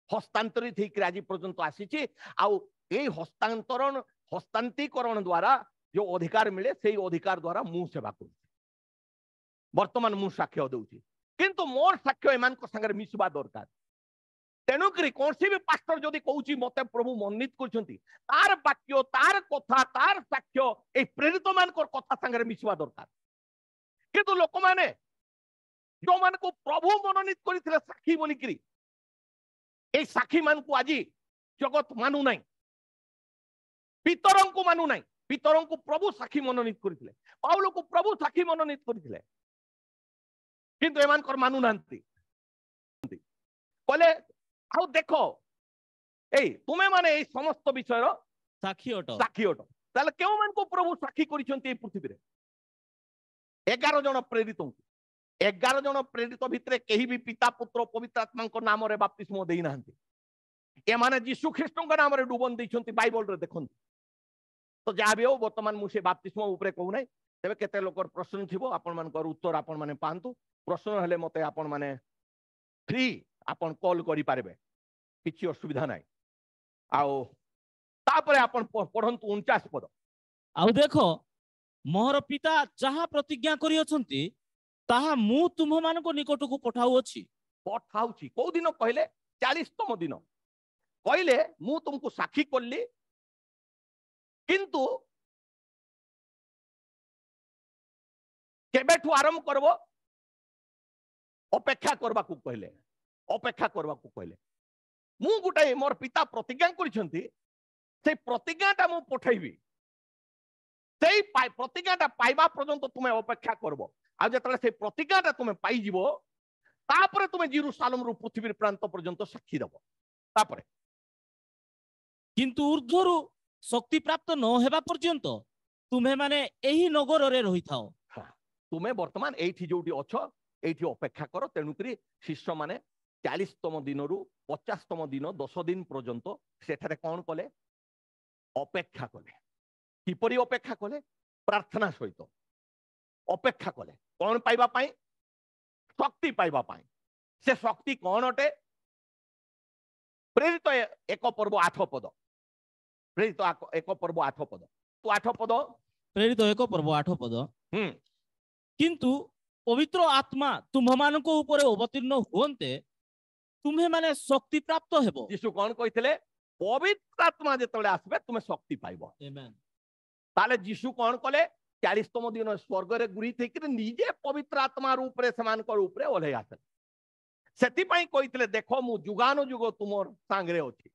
हस्तांतरित होकर आज पर्यंत आसी हस्तांतरीकरण द्वारा जो अधिकार मिले से अधिकार द्वारा मु सेवा कर वर्तमान मु साक्ष्य दूची किंतु मोर साक्ष्य एमान संगे मिसवा दरकार तेणुक कौन सी भी पास्टर जदि कहूँ मत प्रभु मनोनीत कर तार वाक्य तार कथा तार साक्ष्य ए प्रेरित मान कथा सागर मिसवा दरकार किंतु लोक मैंने जो मान को प्रभु मनोनीत करते साक्षी बोलिकी ए साक्षी मान को आज जगत मानु ना पितर को मानु ना पितर को प्रभु साक्षी मनोनीत करते पाउल को प्रभु साक्षी मनोनीत करते किंतु एमान मानु ना कहले आउ देख ए तुम्हें माने ए समस्त विषय साक्षी अट साक्षी अट ताले केउ मान को प्रभु साक्षी करिसंती पृथ्वी रे 11 जन प्रेरित 11 जन प्रेरित भितरे केही भी पिता पुत्र पवित्र आत्मा को नाम रे बपतिस्म देई नाहंती ए माने यीशु ख्रीष्ट को नाम रे डुबन दैछंती बाइबल रे देखंती तो जा भी हो वर्तमान मु से बपतिस्म ऊपर कहू नै तबे केते लोकर प्रश्न थिबो आपण मानकर उत्तर आपण माने पांतु प्रश्न हले मते आपण माने फ्री आपण कॉल करि पारबे किछि असुविधा नाही आओ तापरे आपण पढंतु 49 पद आउ देखो मोहर पिता जहा प्रतिज्ञा करि अछंती ताहा मु तुम मान को निकट को पठाउ अछि पठाउछि को दिन कहले 40तम दिन कहले मु तुमको साक्षी करली किंतु केबेठु आरंभ करबो अपेक्षा करबा को कहले अपेक्षा करबा को कहले मु गुटे मोर पिता प्रतिज्ञा करिसंती से प्रतिज्ञाटा मु पठैबी सेई प्रतिज्ञाटा पाइबा पर्यंत तुमे अपेक्षा करबो आ जतले से प्रतिज्ञाटा तुमे पाई जिवो तापरे तुमे जेरूशलेम रु पृथ्वी प्रांत पर्यंत साक्षी देबो तापरे किंतु ऊर्ध्वरु शक्ति प्राप्त न हेबा पर्यंत तुमे माने एही नगर रे रहि थाओ तुमे वर्तमान एठी जोटी अछो एठी अपेक्षा करो तेनुकरी शिष्य माने 40तम दिन रु 50तम दिन 10 दिन पर्यंत सेठारे कोन कले अपेक्षा कले किपरि अपेक्षा कले प्रार्थना सहित अपेक्षा कले कोन पाइबा पाई शक्ति पाइबा पाई से शक्ति कोन अटे प्रेरित 1 पर्व 8 पद प्रेरित 1 पर्व 8 पद तो 8 पद प्रेरित 1 पर्व 8 पद किंतु पवित्र आत्मा तुम मान को ऊपर अवतीर्ण होते तुम्हें माने शक्ति प्राप्त हेबो यीशु कोन कहितले पवित्र आत्मा जेतले आसबे तुमे शक्ति पाइबो आमेन ताले यीशु कोन कले 40तम दिन स्वर्ग रे गुरी थेकि निजे पवित्र आत्मा रूप रे समान को ऊपर ओले आसे सेति पई कहितले देखो मु जुगानु जुग तुमर सांगरे अछि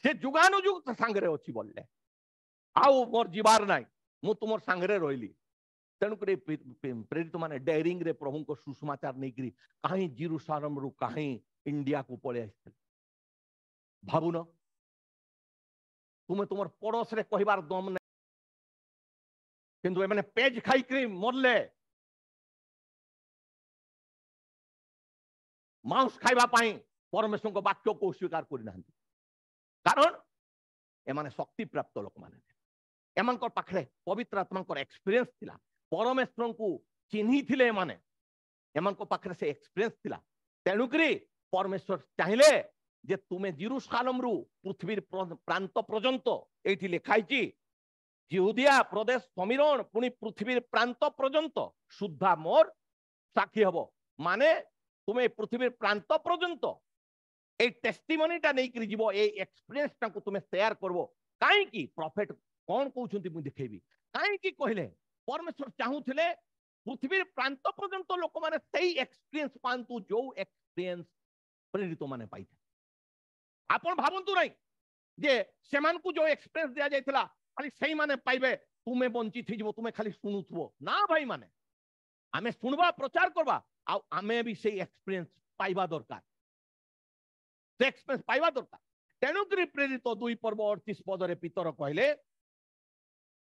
से जुगानु जुग सांगरे अछि बोलले आउ मोर जीवार नाही मु तुमर सांगरे रोइली तेणुक प्रेरित माने डेयरिंग रे प्रभु को सुसमाचार नहीं करी कहीं जेरूशलेम रु कहीं इंडिया को पळे आइसे भाबुन तुमे तुमर पड़ोस रे कहिबार दम नै किंतु ए माने पेज खाई करी मरले मांस खाइबा पाई परमेश्वर को वाक्य को स्वीकार करि नाहंती कारण ए माने शक्ति प्राप्त लोक माने एमान को पाखरे पवित्र आत्मा को एक्सपीरियंस थिला परमेश्वर को चिन्ही थिले माने एमान को पाखरे से एक्सपीरियंस थिला तेणुकरी परमेश्वर चाहिले जे तुमे जेरूशलेम रु पृथ्वी प्रांत पर्यंत एठी लिखाइछि यहूदिया प्रदेश समीरण पुनी पृथ्वी प्रांत पर्यंत शुद्धा मोर साक्षी हबो माने तुमे पृथ्वी प्रांत पर्यंत ए टेस्टिमोनीटा नै करी जीवो ए एक्सपीरियंस टाको तुमे शेयर करबो काई की प्रॉफिट कोन कहउछंती मु देखेबी काई की कहले परमेश्वर चाहूथिले पृथ्वी प्रांत पर्यंत लोक माने सही एक्सपीरियंस पांतु जो एक्सपीरियंस प्रेरित माने पाइथे आपण भाबंतु नै जे सेमान को जो एक्सपीरियंस दिया जायथला खाली सही माने पाइबे तुमे बंची थी जीवो तुमे खाली सुनुथबो ना भाई माने आमे सुनबा प्रचार करबा आ आमे भी सही एक्सपीरियंस पाइबा दरकार से एक्सपीरियंस पाइबा दरकार तेणुकरी प्रेरित 2 पर्व 38 पद रे पितर कहले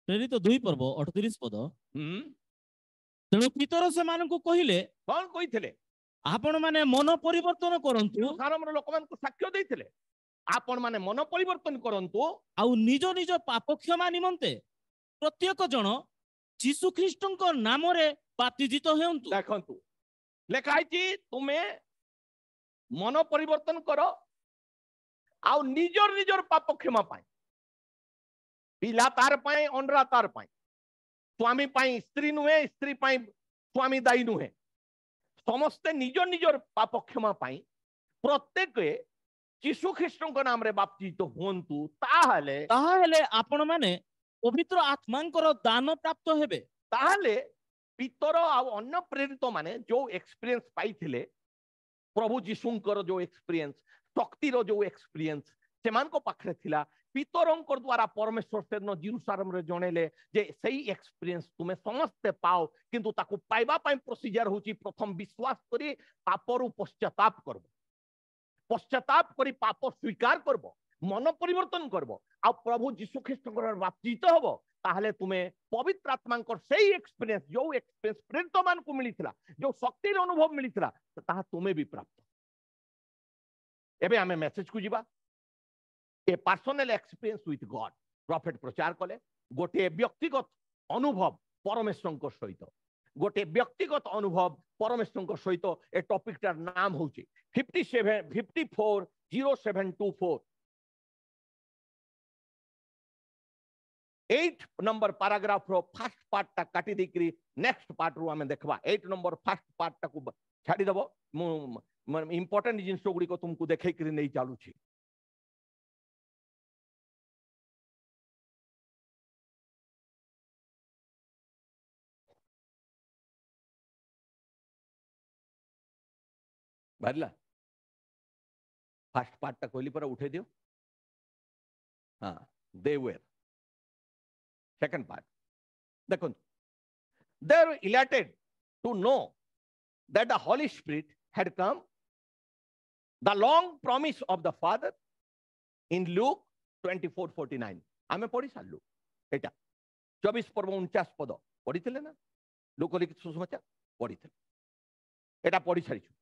प्रेरित 2 पर्व 38 पद तेणु पितर से मान को कहिले कोन कहिथिले आपण माने मन परिवर्तन करंतु सारमर लोक मान को साक्ष्य दैथिले आपण माने मन परिवर्तन करंतु आउ निज निज पाप क्षमा निमंते प्रत्येक जन यीशु ख्रीष्टଙ୍କ नामरे बाप्तिजित हेउंतु देखंतु लेखाइछि तुमे मन परिवर्तन करो आउ निजर निजर पाप क्षमा पाए पिला तार पाए अंडरा तार पाए स्वामी पाए स्त्री नुहे स्त्री पाए स्वामी दायी नुहे समस्ते निजर निजर पाप क्षमा पाए प्रत्येक यीशु ख्रीष्ट नाम रे बाप्तित हुंतु ताहले ताहले आपण माने पवित्र आत्मांकर दान प्राप्त हेबे। ताहले पितर आ अन्य प्रेरित माने जो एक्सपीरियंस पाई थिले प्रभु यीशुंकर जो एक्सपीरियंस शक्तिर जो एक्सपीरियंस सेमान को पाखरे थिला पितरंकर द्वारा परमेश्वर से जेरूसालेम रे जणेले जे सही एक्सपीरियंस तुम्हें समस्ते पाओ किंतु ताकू पाइबा पई प्रोसीजर होची प्रथम विश्वास करी पापरु पश्चाताप करबो पश्चाताप करी पाप स्वीकार करबो मन परिवर्तन करबो आ प्रभु यीशु ख्रीष्टकर बाप्तित हबो ताहले तुम्हें पवित्र आत्मांकर सही एक्सपीरियंस जो एक्सपीरियंस प्रेरित मान को मिलिथिला जो शक्तिर अनुभव मिलिथिला ताहा तुम्हें भी प्राप्त। एबे हमें मैसेज को जीवा ए personal experience with God profit प्रचार कले गोटे व्यक्तिगत अनुभव परमेश्वर सहित गोटे व्यक्तिगत अनुभव परमेश्वर सहित ए टॉपिक टार नाम होची 540724 8 number paragraph row first part ता काटी देकरी नेक्स्ट पार्ट रो हमें देखबा 8 नंबर फर्स्ट पार्ट ता को छाडी दबो इंपोर्टेंट जिंस गुडी को तुमको देखै करी नहीं चालू छी। बारला फर्स्ट पार्ट ता कोइली पर उठे दियो हां दे वेर सेकंड पार्ट देखो they were elated to know that the Holy Spirit had come, the long promise of the Father in Luke 24:49 आमे पढ़ी सालु एटा 24 पर्व 49 पद पढ़ी थिले ना लोक लिखित सुसमाचार पढ़ी थिले एटा पढ़ी सारिछु।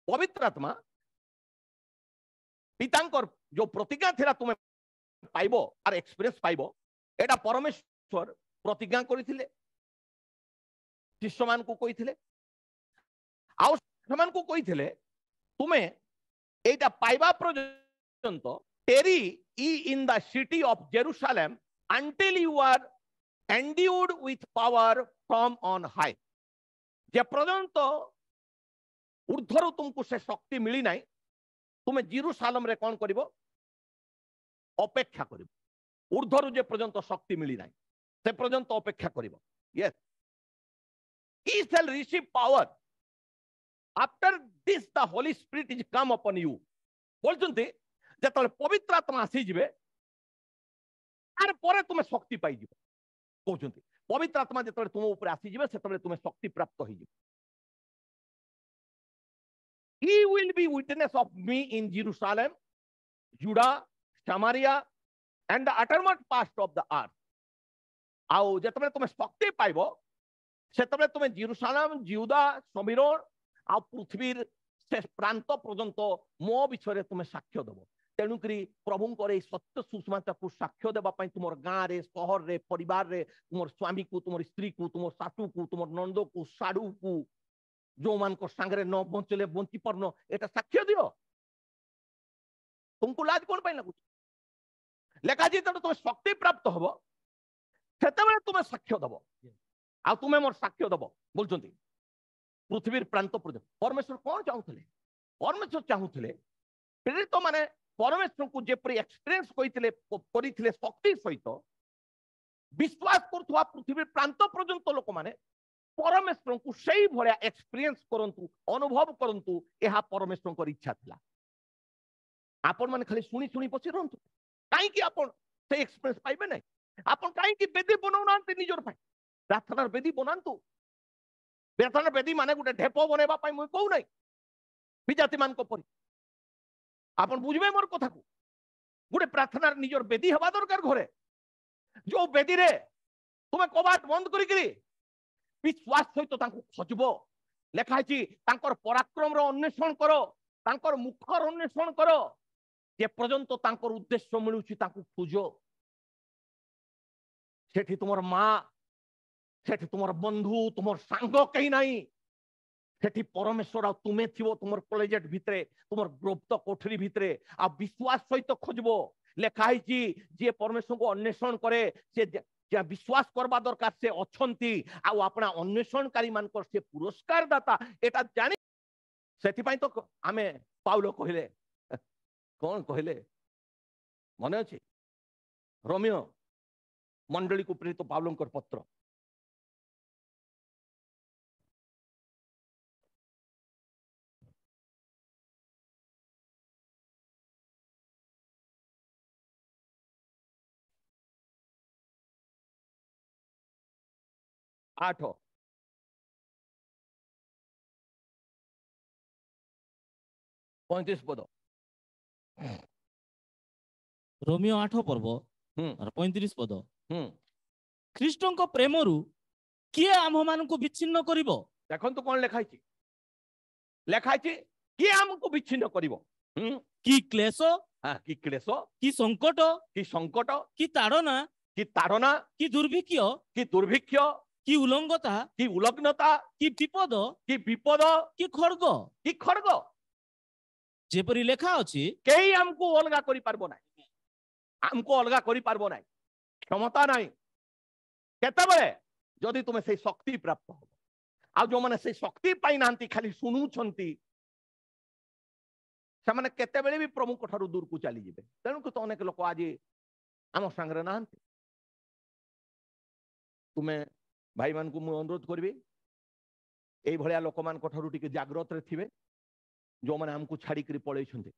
पवित्र आत्मा पितांकर जो प्रतिज्ञा थिला तुमे पाइबो आर एक्सपीरियंस पाइबो एटा परमेश्वर प्रतिज्ञा करिथिले शिष्य मान को कहिथिले आउ समान को कहिथिले तुमे एटा पाइबा पर्यंत tarry in the city of Jerusalem until you are endued with power from on high जे पर्यंत ऊर्ध्वरु तुमको से शक्ति मिली नाही तुमे जेरूशलेम रे कोन करिवो अपेक्षा करिवो ऊर्ध्वरु जे पर्यंत शक्ति मिली नाही से पर्यंत अपेक्षा करिवो। Yes he shall receive power after this the Holy Spirit is come upon you बोलचंती जेतले पवित्र आत्मा आसी जिवे आर परे तुमे शक्ति पाई जिवो कहचंती पवित्र आत्मा जेतले तुम ऊपर आसी जिवे सेतले तुमे शक्ति प्राप्त होई जिवो। He will be witness of me in Jerusalem, Judah, Samaria and the uttermost part of the earth आउ जेतले तुमे शक्ति पाइबो सेतबे तुमे जेरूशलेम यहूदा समीरोन आ पृथ्वीर से प्रांत पर्यंत मो विषय तुमे साक्ष्य देबो तेणुकरी प्रभुंकर सत्य सुषमाचार को साक्ष्य देबा पई तुमर गां रे शहर रे परिवार रे तुमर स्वामी को तुमर स्त्री को तुमर सासू को तुमर नंद को साडू को जो मान को संगरे न बंचले बंची परनो एटा साक्ष्य दियो तुमको लाज कोन पई लागु लेखा जी तुम शक्ति प्राप्त हबो सेतबे तुमे साक्ष्य देबो आ तुमे मोर साक्ष्य दब बोलचंती पृथ्वीर प्रांत पर्यंत परमेश्वर कौन चाहूले परमेश्वर चाहूले प्रेरित माने परमेश्वर को जेपरी एक्सपीरियंस करिथिले शक्ति सहित विश्वास करथुवा पृथ्वीर प्रांत पर्यंत लोक माने परमेश्वर को सही भलिया एक्सपीरियंस करंतु अनुभव करंतु एहा परमेश्वर को इच्छा थिला। आपण माने खाली सुनी सुनी पछी रहंतु काई कि आपण से एक्सपीरियंस पाइबे नै आपण काई कि बेदी बनाउनांते निजर पाई प्रार्थनार बेदी बनांतु प्रार्थनार बेदी माने गुटे ढेपो बनेबा पई मु कहू नै विजाति मान को परि आपण बुझबे मोर कथा को गुटे प्रार्थनार निजर बेदी हवा दरकार घरे जो बेदी रे तुमे कबाट बंद करी करी विश्वास सहित तांको खोजबो लेखा छि तांकर पराक्रम रो अन्वेषण करो तांकर मुखर अन्वेषण करो जे पर्यंत तांकर उद्देश्य मिलुछि तांको खोजो सेठी तुमर मां सेठी तुमर बंधु तुमर सांग कहीं नहीं सेठी परमेश्वर आ तुमे थिवो तुमर कॉलेजेट भितरे तुमर गुप्त कोठरी भितरे आ विश्वास सहित खोजबो लेखा छि जे परमेश्वर को अन्वेषण करे से जे विश्वास करबा दरकार से अछंती आ अपना अन्वेषणकारी मान को से पुरस्कार दाता एटा जानि सेठी पई तो आमे पाउलो कहले कौन कहले मन अच्छे रोमियो मंडली को प्रेरित पाउलों पत्र 8 35 पद रोमियो 8 पर्व और 35 पद ख्रीष्टों को प्रेमरु किए आम मानकु विच्छिन्न करिवो देखन तो कौन लेखाई किए हमको विच्छिन्न करिवो कि क्लेश कि क्लेश कि संकट कि ताड़ना कि दुर्भिक्ष कि उलंगता कि उलग्नता कि विपद कि खड्ग जेपरी लेखा अछि केही हमको अलगा करि पारबो नाही हमको अलगा करि पारबो नाही क्षमता नाही केते बेले जदि तुमे से शक्ति प्राप्त हो आ जो माने से शक्ति पाई नांती खाली सुनु छंती से माने केते बेले भी प्रमुख ठारू दूर को चली जिवे तेनु को तो अनेक लोक आज आम संगरे नांती तुमे भाई मान को मु अनुरोध करबी एई भलिया लोक मान ठारू टिके जागृत रे थिबे जो माने हमको छाड़ी करी पळै छंती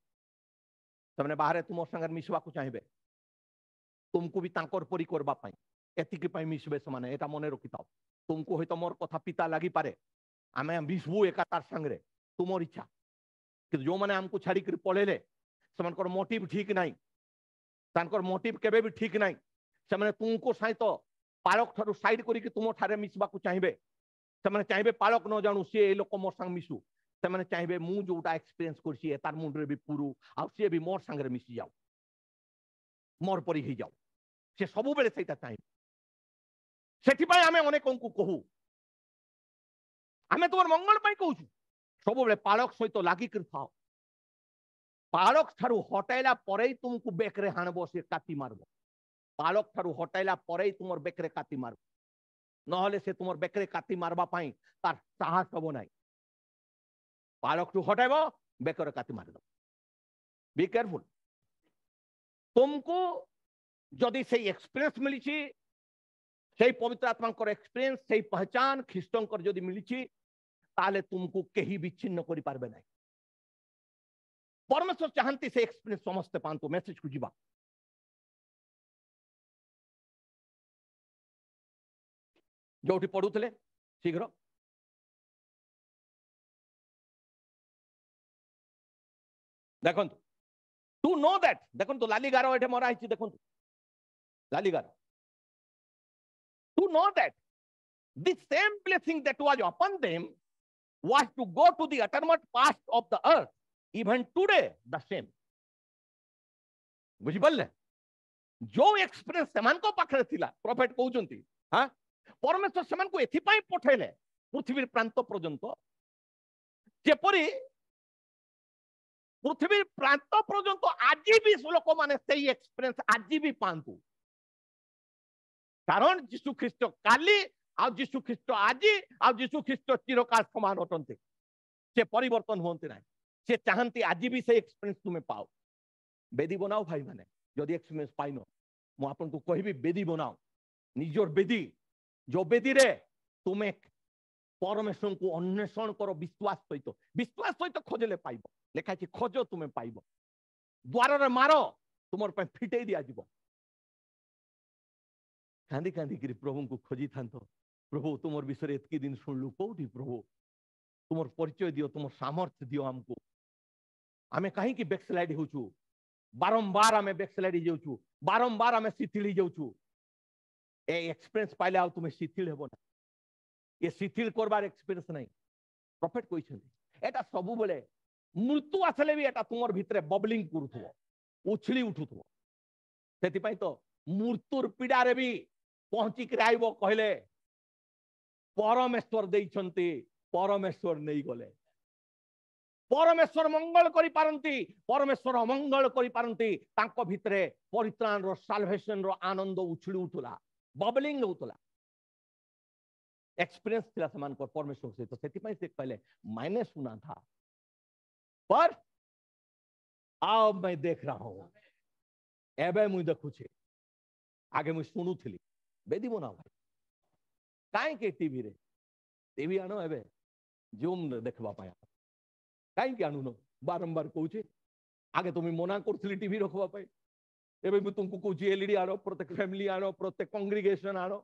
तमने बाहर तुम संगे मिसवा को चाहिए तुमको भी तांकर परी करबा पाई एतिकी पाई मिसबे समान एटा मने रखिताओ तुमको होय तो मोर कथा पिता लागि पारे आमे मिसबु एका तार संगे तुमोर इच्छा कि जो माने हमको छाड़ी करी पळैले समानकर मोटिव ठीक नाही तांकर मोटिव केबे भी ठीक नाही से माने तुमको सहित पालक थारु साइड करी कि तुम ठारे मिसबा को चाहिए से माने चाहिए पालक न जानू से ए लोक मोर संग मिसु से माने चाहिए मु जोटा एक्सपीरियंस करसी तार मुंडरे भी पुरु आ से भी मोर संगे मिसी जाओ मोर परी ही जाओ से सब बेले सेटा चाहिए सेठी पाई आमे अनेक को कहू आमे तोर मंगल पाई कहू सब बेले पालक सहित लागी कर थाओ पालक थारु हटाइला परे तुमको बेकरे हाणबो से काटी मारबो पालक थारु हटाइला परे तुमर बेकरे काटी मारबो नहले से तुमर बेकरे काटी मारबा पाई तार साहस हबो नाही पालक टू हटाइबो बेकर काटी मार दो बी केयरफुल तुमको जदि से एक्सपीरियंस मिली से पवित्र आत्मा एक्सपीरियंस से पहचान ख्रीष्टों जदि मिली ताले तुमको कहीं विच्छिन्न करि पारबे नाही परमेश्वर चाहती से एक्सपीरियंस समस्त पांतो मेसेज को जीवा जोटी पढ़ुले शीघ्र देखो टू नो दैट देखो तो लालीगार एठे मरा है देखो लालीगार to know that this same blessing that was upon them was to go to the uttermost past of the earth even today the same बुझी पड़ले जो एक्सपीरियंस सेमान को पाखरे थिला प्रॉफिट कहउचंती हां परमेश्वर सेमान को एथि पई पठेले पृथ्वी प्रांत पर्यंत जेपरी पृथ्वी प्रांत पर्यंत आज भी लोक माने सही एक्सपीरियंस आज भी पांतु कारण जीशु ख्रीस्ट काली आ जीशु ख्रीस्ट आज आ जीशु ख्रीस्ट चिरकाल समान अटंते से परिवर्तन होते ना से चाहती आज भी से एक्सपीरियंस तुम्हें पाओ बेदी बनाओ भाई माने जदि एक्सपीरियंस पाइन मु आपन को कहबी बेदी बनाओ निजोर बेदी जो बेदी रे तुम्हें परमेश्वर को अन्वेषण करो विश्वास सहित खोजले पाइब लेखा खोज तुम्हें पाइब द्वार रे मारो तुमर पे फिटे दिया जीव कांदी कांदी करी प्रभु को खोजी थांतो प्रभु तुमर विषय एतकी दिन सुनलु कोठी प्रभु तुमर परिचय दियो तुमर सामर्थ्य दियो हमको आमे कहीं की बैकस्लाइड होचु बारंबार आमे बैकस्लाइड जेउचु बारंबार आमे शिथिल जेउचु ए एक्सपीरियंस पाइले आ तुमे शिथिल हेबो ना ये शिथिल करबार एक्सपीरियंस नहीं प्रॉफिट कोइ छथि एटा सबु बेले मृत्यु आसले भी एटा तुमर भितरे बबलिंग करूथबो उछली उठुथबो सेति पई तो मृत्युर पीड़ा रे भी पहुंची के आइबो कहले परमेश्वर दैछंती परमेश्वर नहीं गले परमेश्वर मंगल करि पारंती परमेश्वर अमंगल करि पारंती तांको भितरे परित्राण रो साल्वेशन रो आनंद उछली उठुला बबलिंग होतला एक्सपीरियंस थिला समान को परमेश्वर से तो सेति पई से पहले मायने सुना था पर अब मैं देख रहा हूं एबे मुझे देखुचे आगे मुझे शुणुली बेदी ना भाई कहीं के टीवी रे टीवी आनो एबे जूम देखवा पाया कहीं आणुन बारंबार कहूचे आगे तुम मना करी टीवी रखवा पाई एबे मैं तुमको कहूँ एलईडी आनो प्रत्येक फैमिली आनो प्रत्येक कांग्रेगेशन आनो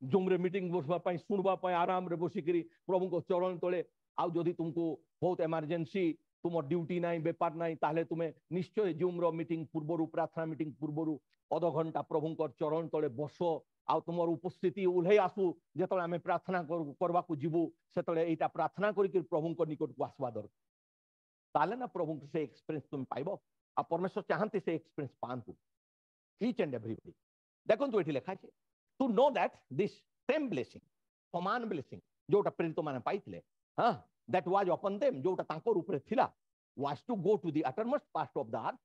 जूम रे मीटिंग बसवा शुणवा आराम रे बसिकी प्रभु को चरण तले आउ जदि तुमको बहुत इमरजेंसी तुम ड्यूटी ना बेपार ना ताले तुम्हें निश्चय जूम रो मीटिंग पूर्व प्रार्थना मीटिंग पूर्व अध घंटा प्रभु चरण तले बस आ तुम उपस्थिति उल्हे आसू जो आम प्रार्थना करवा जीवु से प्रार्थना करके प्रभु निकट को आसवा दरकार ताले ना प्रभु से एक्सपीरियंस तुम पाइब आ परमेश्वर चाहते से एक्सपीरियंस पांतु ईच एंड एवरीबडी देखो ये लिखा है to know that this same blessing समान ब्लेसिंग जोटा प्रेरित माने पाइथिले हां दैट वाज अपॉन देम जोटा तांको ऊपर थिला was to go to the uttermost part of the earth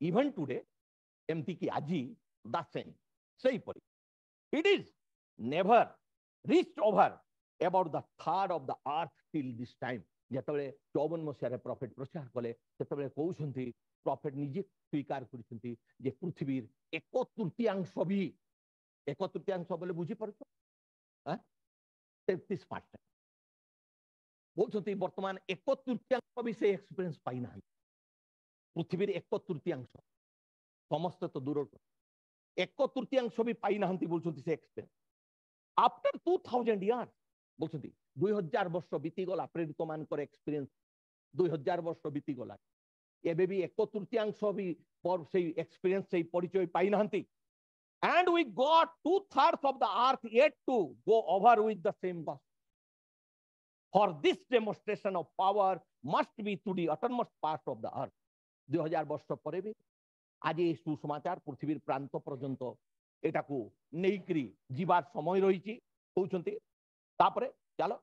even today एमती की आजी द सेम सही परी it is never reached over about the third of the earth till this time जेतबेले 54 मसिया प्रॉफिट प्रचार कले सेतबेले कहउछंती प्रॉफिट निजे स्वीकार करछंती जे पृथ्वीर 1/3 भी 1/3 बोले बुझी परछो हां 33 पार्ट बोलछंती वर्तमान 1/3 भी से एक्सपीरियंस पाई ना पृथ्वीर 1/3 समस्त तो दूर 1/3 भी पाई ना बोलछंती से एक्सपीरियंस आफ्टर 2000 इयर्स बोलछंती 2000 वर्ष बीती गला प्रेरित मानकर एक्सपीरियंस 2000 वर्ष बीती गला एबे भी 1/3 भी पर से एक्सपीरियंस से परिचय पाई नांती and we got 2/3 of the earth yet to go over with the same gospel for this demonstration of power must be to the uttermost part of the earth 2000 वर्ष पर भी आज ये सुसमाचार पृथ्वी प्रांत पर्यंत एटा को नेइकरी जीवार समय रही कहउछंती तापरे चलो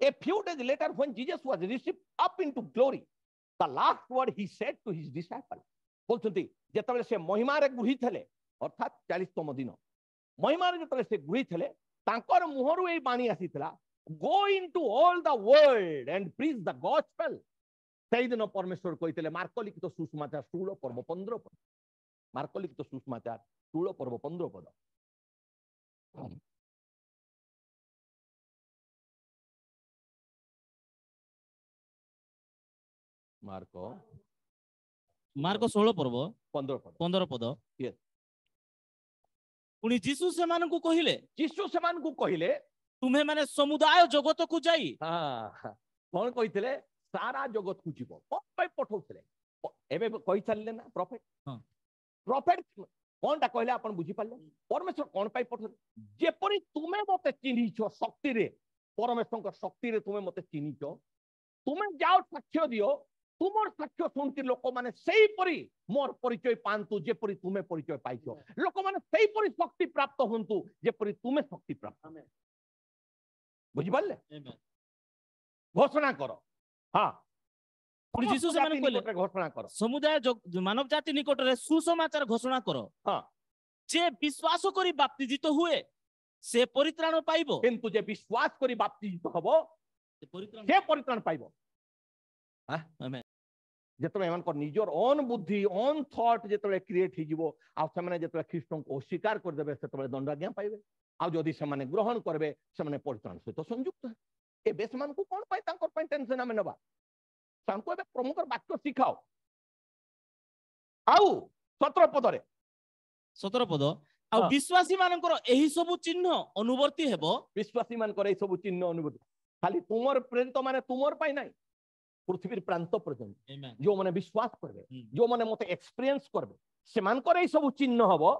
a few days later when Jesus was received up into glory the last word he said to his disciples बोलछंती जेतबेले से महिमा रे गुही थले अर्थात 40तम दिन महिमा रे जेतबेले से गुही थले तांकर मुहरु ए बाणी आसीतला go into all the world and preach the gospel सेई दिन परमेश्वर कहितले मार्क लिखित सुसमाचार 16 पर्व 15 पद मार्क लिखित सुसमाचार 16 पर्व 15 पद मार्क 16 पर्व 15 पद यस पुणी जीसु सेमानकु कहिले जीसु सेमानकु कहिले तुम्हें माने समुदाय जगत को जाई हां कोन कहितले सारा जगत को जीव कोन पय पठौतले एबे कहि चलले ना प्रॉफिट हां प्रॉफिट कोनटा कहले आपण बुझी पाले परमेश्वर कोन पय पठौ जेपरि तुमे मते चिन्हिछो शक्ति रे परमेश्वर को शक्ति रे तुमे मते चिन्हिछो तुमे जाओ साक्ष्य दियो तुमर साक्ष्य सुनती लोक माने सेही परी मोर परिचय पांतु जेपरि तुमे परिचय पाइछो लोक माने सेही परी शक्ति प्राप्त होंतु जेपरि तुमे शक्ति प्राप्त आमेन बुझी पाले आमेन घोषणा करो हां पुणी जीसु से माने कहले घोषणा करो समुदाय मानव जाति निकट रे सुसमाचार घोषणा करो हां जे विश्वास करी बाप्तिजित हुए से परित्राण पाइबो किंतु जे विश्वास करी बाप्तिजित हबो से परित्राण पाइबो हां आमेन जेतबे एमन को निजर ओन बुद्धि ओन थॉट जेतबे क्रिएट हि जिवो आ से जेतबे ख्रीष्टन को अस्वीकार कर देबे सेतबे दंडाज्ञा पाइबे आ जदि से माने ग्रहण करबे से माने परित्राण सहित संयुक्त है ए बेसमान को कोन पाइ तांकर पाइ टेंशन आमे नबा तांको एबे प्रमुखर वाक्य सिखाओ आउ 17 पद आ विश्वासी मानकर एही सब चिन्ह अनुवर्ती हेबो विश्वासी मानकर एही सब चिन्ह अनुवर्ती खाली तुमर प्रेरित माने तुमर पाइ नाही पृथ्वी प्रांत पर्यंत जो माने विश्वास करबे जो माने मते एक्सपीरियंस करबे से मानकर ए सब चिन्ह हबो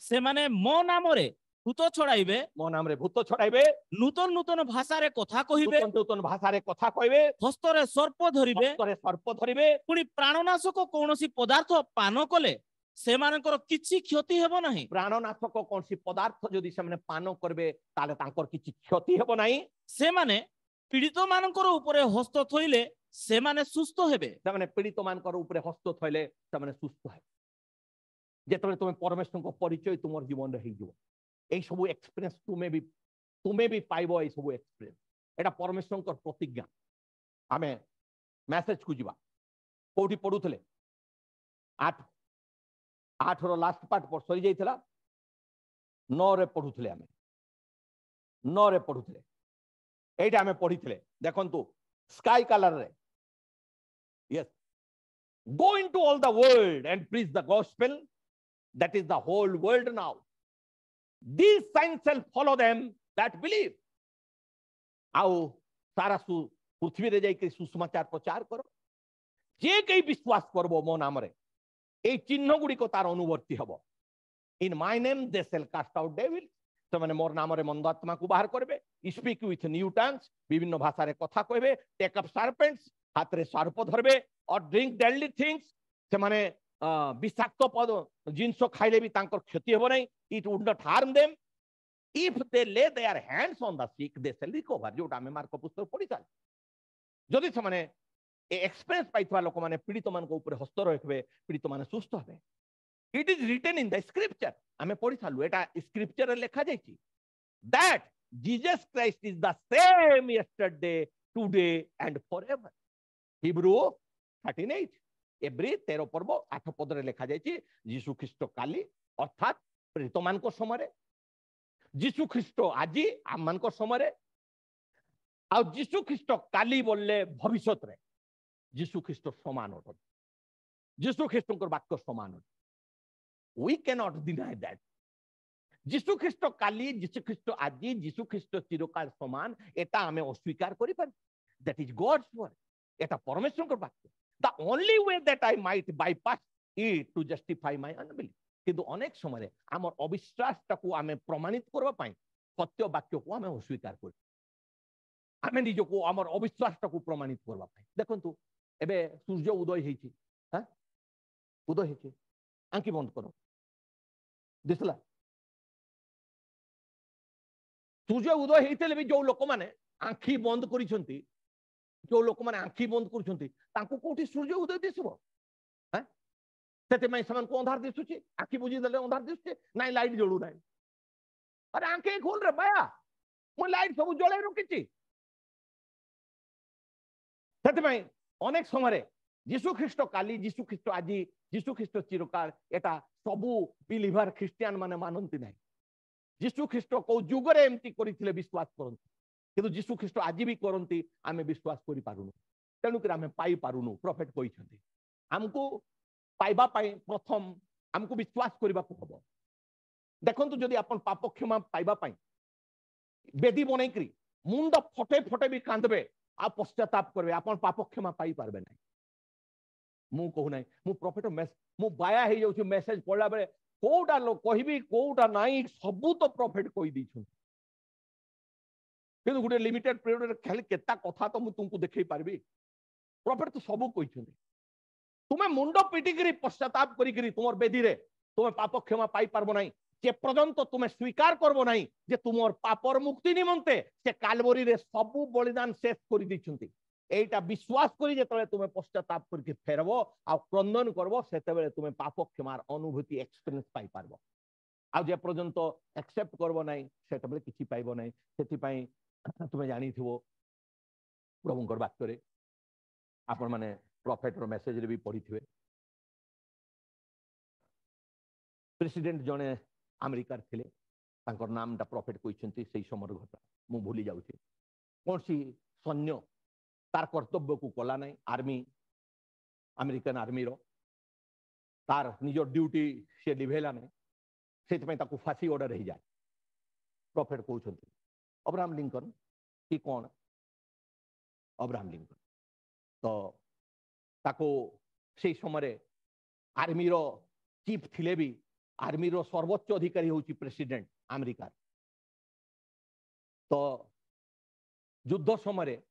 से माने मो नाम रे भूत छड़ाइबे मो नाम रे भूत छड़ाइबे नूतन नूतन भाषा रे कथा कहिबे नूतन भाषा रे कथा कहबे हस्तरे सर्प धरिबे पुनी प्राणनाशक कोनोसी पदार्थ पान कले से मानकर किछि क्षति हेबो नाही प्राणनाशक कोनोसी पदार्थ जदि से माने पान करबे ताले तांकर किछि क्षति हेबो नाही से माने पीड़ित मानकर ऊपर हस्त थइले से माने सुस्थ हेबे से माने पीड़ित मानकर ऊपर हस्त थइले से माने सुस्थ हेबे जेतबे तुमे परमेश्वर को परिचय तुमर जीवन रे हिजो ए सब एक्सपीरियंस तुमे भी पाइबो ए सब एक्सपीरियंस एटा परमेश्वर को प्रतिज्ञा आमे मैसेज को जीवा कोठी पढुथले 8 रो लास्ट पार्ट पर सरी जाइथला 9 रे पढुथले आमे 9 रे पढुथले एटा आमे पढिथले देखंतु स्काई कलर रे yes go into all the world and preach the gospel that is the whole world now these signs shall follow them that believe आउ सारा पृथ्वी रे जाई सुसमाचार प्रचार करो जे कई विश्वास करबो मो नाम रे ए चिन्ह गुडी को तार अनुवर्ती हबो in my name they shall cast out devil से माने मोर नाम रे मंद आत्मा को बाहर करबे स्पीक विथ न्यू टंग्स विभिन्न भाषा रे कथा कहबे टेक अप सर्पेंट्स हाथ रे सर्प धरबे और ड्रिंक डेडली थिंग्स से माने विषाक्त पद जिंस खाइले भी तांकर क्षति हेबो नै it would not harm them if they lay their hands on the sick they shall recover जोटा में मार्क पुस्तक पढि चाल जदि से माने एक्सपीरियंस पाइथवा लोक माने पीड़ित मान को ऊपर हस्त रखबे पीड़ित माने सुस्थ हेबे it is written in the scripture आमे पढि चालु एटा स्क्रिप्चर रे लिखा जायछि that Jesus Christ is the same yesterday today and forever Hebrew 38 एब्री 13 पर्व 8 पद रे लिखा जायछि यीशु ख्रीष्ट काली अर्थात पीड़ित मान को समय यीशु ख्रीष्ट आज आम मान को समय आ यीशु ख्रीष्ट काली बोलले भविष्यत रे यीशु ख्रीष्ट समान अट यीशु ख्रीष्ट वाक्य समान at we can not deny that यीशु ख्रीष्ट काली यीशु ख्रीष्ट आज यीशु ख्रीष्ट चिरकाल समान एटा हमें अस्वीकार करि पार दैट इज गॉड्स वर्ड एटा परमेश्वर वाक्य the only way that I might bypass it to justify my unbelief किंतु अनेक समय हमर अविश्वास टाकू हमें प्रमाणित करबा पई सत्य वाक्य को हमें अस्वीकार कर आमे निज को हमर अविश्वास टाकू प्रमाणित करबा पई देखंतु एबे सूर्य उदय हेछि हां उदय हेछि आंखि बंद करो दिसला सूर्य उदय हेतले भी जो लोक माने आंखि बंद करिसंती जो लोक माने आंखि बंद करिसंती तांको कोठी सूर्य उदय दिसबो हां सेते में समान को अंधार दिसुची आंखि बुझी देले अंधार दिसुची नाही लाइट जळू नाही अरे आंखे खोल रे बाया मो लाइट सब जळे रखिची सेते में अनेक समय यीशु ख्रीष्ट काली यीशु ख्रीष्ट आज यीशु ख्रीष्ट चिरकाल एटा सबु बिलीवर ख्रिस्टियन माने मानंती नाही यीशु ख्रीष्ट को जुगरे एमती करिथिले विश्वास करंती किंतु यीशु ख्रीष्ट आज भी करंती आमे विश्वास करि पारुनु तेनु कि आमे पाई पारुनु प्रॉफिट कहिसंती हमको पाइबा पाई प्रथम हमको विश्वास करबा को हबो देखंतु जदि अपन पाप क्षमा पाइबा पाई बेदी बनै करी मुंड फटे फटे भी कांदबे आ पश्चाताप करबे अपन पाप क्षमा पाई पारबे नाही मु कहू नाही मु प्रॉफिट मु बाया हे जाउ मेसेज पढला बेले कोउटा लो कहिबी कोउटा नाही सबु तो प्रॉफिट कहि दै छु किंतु गुटे लिमिटेड पीरियड रे खाली केता कथा तो मु तुमको देखै पारबी प्रॉफिट तो सबु कहि छु तुमे मुंड पिटी करी पश्चाताप करी करी तुमर बेदी रे तुमे पाप क्षमा पाई पारबो नाही जे पर्यंत तुमे स्वीकार करबो नाही जे तुमर पापर मुक्ति निमंते से कालवरी रे सबु बलिदान शेष करि दै छुंती एटा विश्वास करी जेतले तुमे पश्चाताप करके फेरबो आ क्रंदन करबो सेते बेले तुमे पाप क्षमार अनुभूति एक्सपीरियंस पाई पारबो आ जे पर्यंत एक्सेप्ट करबो नाही सेते बेले किछि पाइबो नाही सेति पई तुमे जानि थिबो प्रभुंकर वाक्य रे आपण माने प्रॉफिट रो मेसेज रे भी पढी थिबे प्रेसिडेंट जने अमेरिका थिले तांकर नाम दा प्रॉफिट कहिसंती सेही समर घटा मु भूली जाउछि कोनसी सैन्य तार कर्तव्य को कला नहीं आर्मी अमेरिकन आर्मी रो तार निज ड्यूटी से लिभेला नहीं से ताकू फांसी ऑर्डर हो जाए प्रॉफिट कहते अब्राहम लिंकन कि कौन अब्राहम लिंकन तो ताको से समय आर्मी रो चीफ थिले भी आर्मी रो सर्वोच्च अधिकारी होची प्रेसिडेंट अमेरिका तो युद्ध समय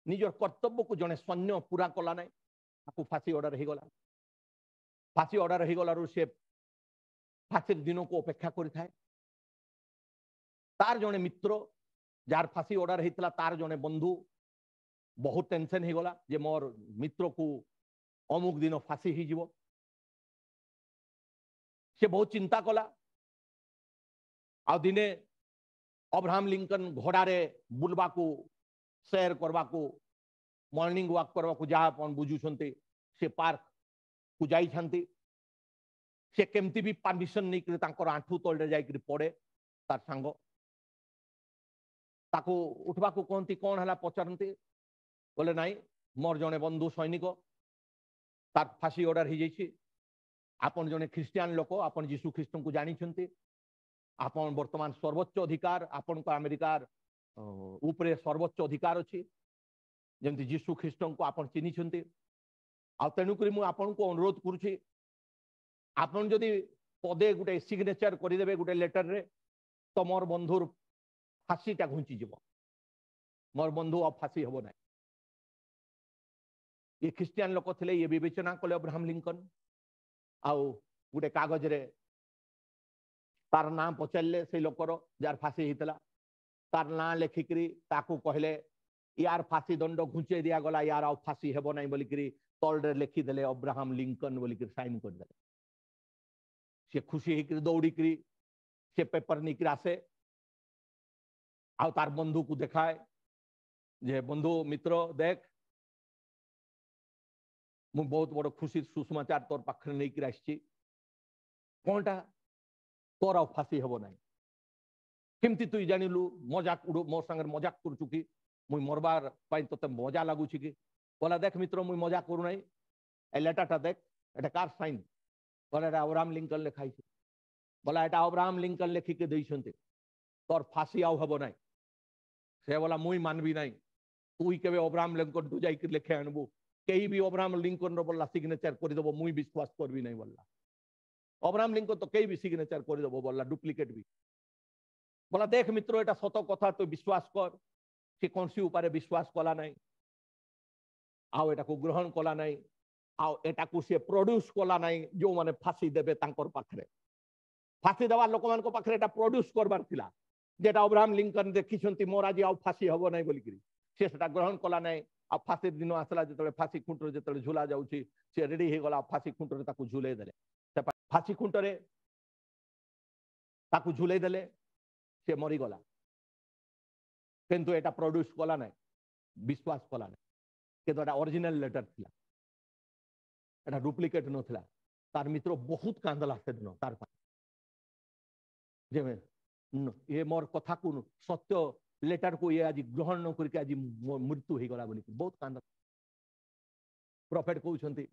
निजर कर्तव्य को जने सैन्य पूरा कला नहीं आपको फांसी ऑर्डर हो गला फांसी ऑर्डर हो गला से फांसी दिन को अपेक्षा करि थाए तार जने मित्र जार फांसी ऑर्डर होता तार जने बंधु बहुत टेंशन हो गला जे मोर मित्र को अमुक दिन फांसी ही जीवो से बहुत चिंता कला आ दिने अब्राहम लिंकन घोड़ा रे बुलवा को शेयर करवा को मॉर्निंग वॉक करवा को जहाँ अपन बुझुछंती से पार्क को जाई छंती से केमती भी परमिशन नहीं करे तांकर आंठू तळे जाई करी पड़े तार सांग ताको उठवा को कहती कौन हला पचारती बोले नाई मोर जने बंधु सैनिक तार फांसी ऑर्डर हो जाइए आपन जने ख्रिस्टियान लोक आपन जीशु ख्रीष्ट को जानी आपन वर्तमान सर्वोच्च अधिकार आपन को अमेरिकार ऊपरे सर्वोच्च अधिकार अच्छी जमती जीशु ख्रीष्ट को आपन चिन्ह तेणुक आपन को अनुरोध करुच्ची आपन जदि पदे गोटे सिग्नेचर करदे गोटे लेटर रे तो मोर बंधुर फांसीटा घुंचीज मोर बंधु अब फांसी हम ना ये ख्रिस्टियान लोक थे ये विवेचना कले अब्राहम लिंकन आउ गोटे कागज रे तार नाम पचारे से लोकर जार फांसी होता तार ना लेखिकी कहले यार फांसी दंड घुंचे दिया गला यार आ फांसी हेब ना बोलिक तलरे लिखिदे अब्राहम लिंकन बोलिक साइन करदे से खुशी होकर दौड़िक से पेपर निक आसे आ तार बंधु को देखाए जे बंधु मित्र देख मु बहुत बड़ खुशी सुसमाचार तोर पाखे नहीं आसी कौनटा तोर आ फांसी हेब ना केमती तुई जानिलु मजाक उड़ मोर संगे मजाक करुचु कि मुई मरबार ते मजा लगुच कि बोला देख मित्र मुई मजा करू ना ए लेटरटा देख एटा कार साइन बोला एटा अब्राहम लिंकन लिखाई बोला एटा अब्राहम लिंकन लिखिके देइछन्ते तोर फांसी आउ हेब ना से बोला मुई मानबी ना तुई केबे अब्राहम लिंकन तू जाई लिखे आनबू कई भी अब्राहम लिंकन रो बोला सिग्नेचर कर देबो मुई विश्वास करबी नहीं बोला अब्राहम लिंकन तो कई भी सिग्नेचर कर देबो बोला डुप्लिकेट भी बोला देख मित्र एटा सत कथा तो विश्वास कर से कौन सी उपारे विश्वास कला नहीं आउ एटा को ग्रहण कला नहीं आउ एटा को से प्रोड्यूस कला नहीं जो माने फांसी देबे तांकर पाखरे फांसी देवा लोक मान को पाखरे एटा प्रोड्यूस करबार थिला जेटा अब्राहम लिंकन देखिछंती मोर आज आउ फांसी हबो नहीं बोलिकरी से सेटा ग्रहण कला नहीं आ फांसी दिन आसला जो फांसी खुंटर जो झुला जाऊँगी से रेडी हो गला फांसी खुंटर ताकू झुले देले फांसी खुंटरे ताकू झुले देले से मरीगला किंतु एटा प्रोड्यूस कला ना विश्वास कला ना किंतु एटा ओरिजिनल लेटर थिला एटा डुप्लिकेट नथिला तार मित्र बहुत कांदला से दिन तार जे ये मोर कथा को सत्य लेटर को ये आज ग्रहण न करके आज मृत्यु हो गला बोली बहुत कांद प्रॉफिट कहउछंती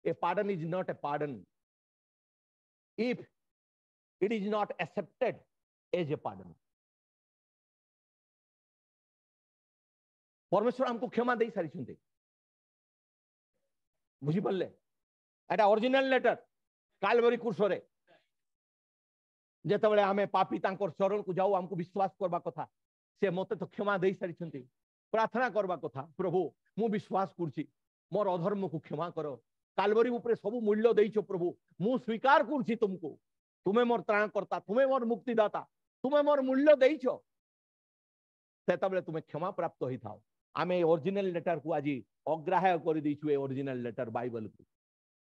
a pardon is not a pardon if it is not accepted as a pardon परमेश्वर हमको क्षमा दे सारी बुझी पारे एटा ओरिजिनल लेटर कालवरी कुर्सरे जेते आमे पापी तांकर चरण को जाऊ हमको विश्वास करबा कथा से मते तो क्षमा दे सारी प्रार्थना करबा कथा प्रभु मु विश्वास करछि मोर अधर्म को क्षमा करो कालवरी ऊपर सब मूल्य देइछो प्रभु मु स्वीकार करछि तुमको तुम्हें मोर त्राण करता तुम्हें मोर मुक्तिदाता तुम्हें मोर मूल्य देइछो सेतबले तुम्हें क्षमा प्राप्त होई थाओ आमे ओरिजिनल लेटर को आज अग्राह्य कर देइछु ए ओरिजिनल लेटर बाइबल को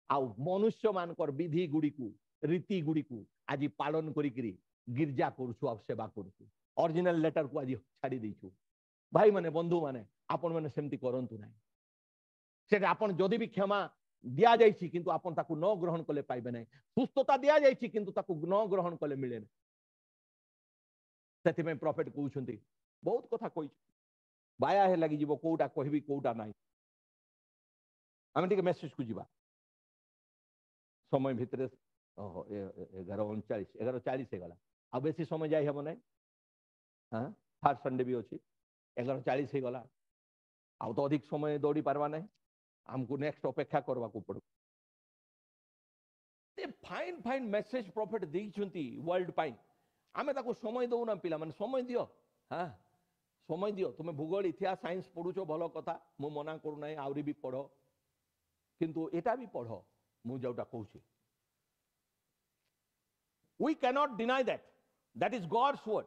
आ मनुष्य मानकर विधि गुडी को रीति गुडी को आज पालन करी गिरजा करूछु आ सेवा करूछु ओरिजिनल लेटर को आज छाड़ी देइछु भाई माने बंधु माने आपण माने सेमती करंतु नाही से आपण जदि भी क्षमा दिया जाइछि किंतु आपण ताकू न ग्रहण कले पाइबे नाही सुस्थता दिया जाइछि किंतु ताकू न ग्रहण कले मिले नाही सेति में प्रॉफिट कहउछंती बहुत कथा कहि बाया हे लागि जीवो कोउटा कहबी कोउटा नाही आमे टिके मेसेज को जीवा समय भितरे 11:39 गला अब बेसी समय जाई हम नहीं हाँ थर्ड संडे भी अच्छी 11:40 गला आ तो अधिक समय दौड़ी पारवा नहीं हमको नेक्स्ट अपेक्षा करवा को पड़ो फाइन फाइन मेसेज प्रॉफिट देइछंती वर्ल्ड पाई आमे ताको समय दउ ना पिला माने समय दियो हाँ समय दियो तुम्हें भूगोल इतिहास साइंस पढ़ुछो भलो कथा मु मना करू नाही आउरी भी पढ़ो किंतु एटा भी पढ़ो मु जोटा कहूची We cannot deny that. That is God's word.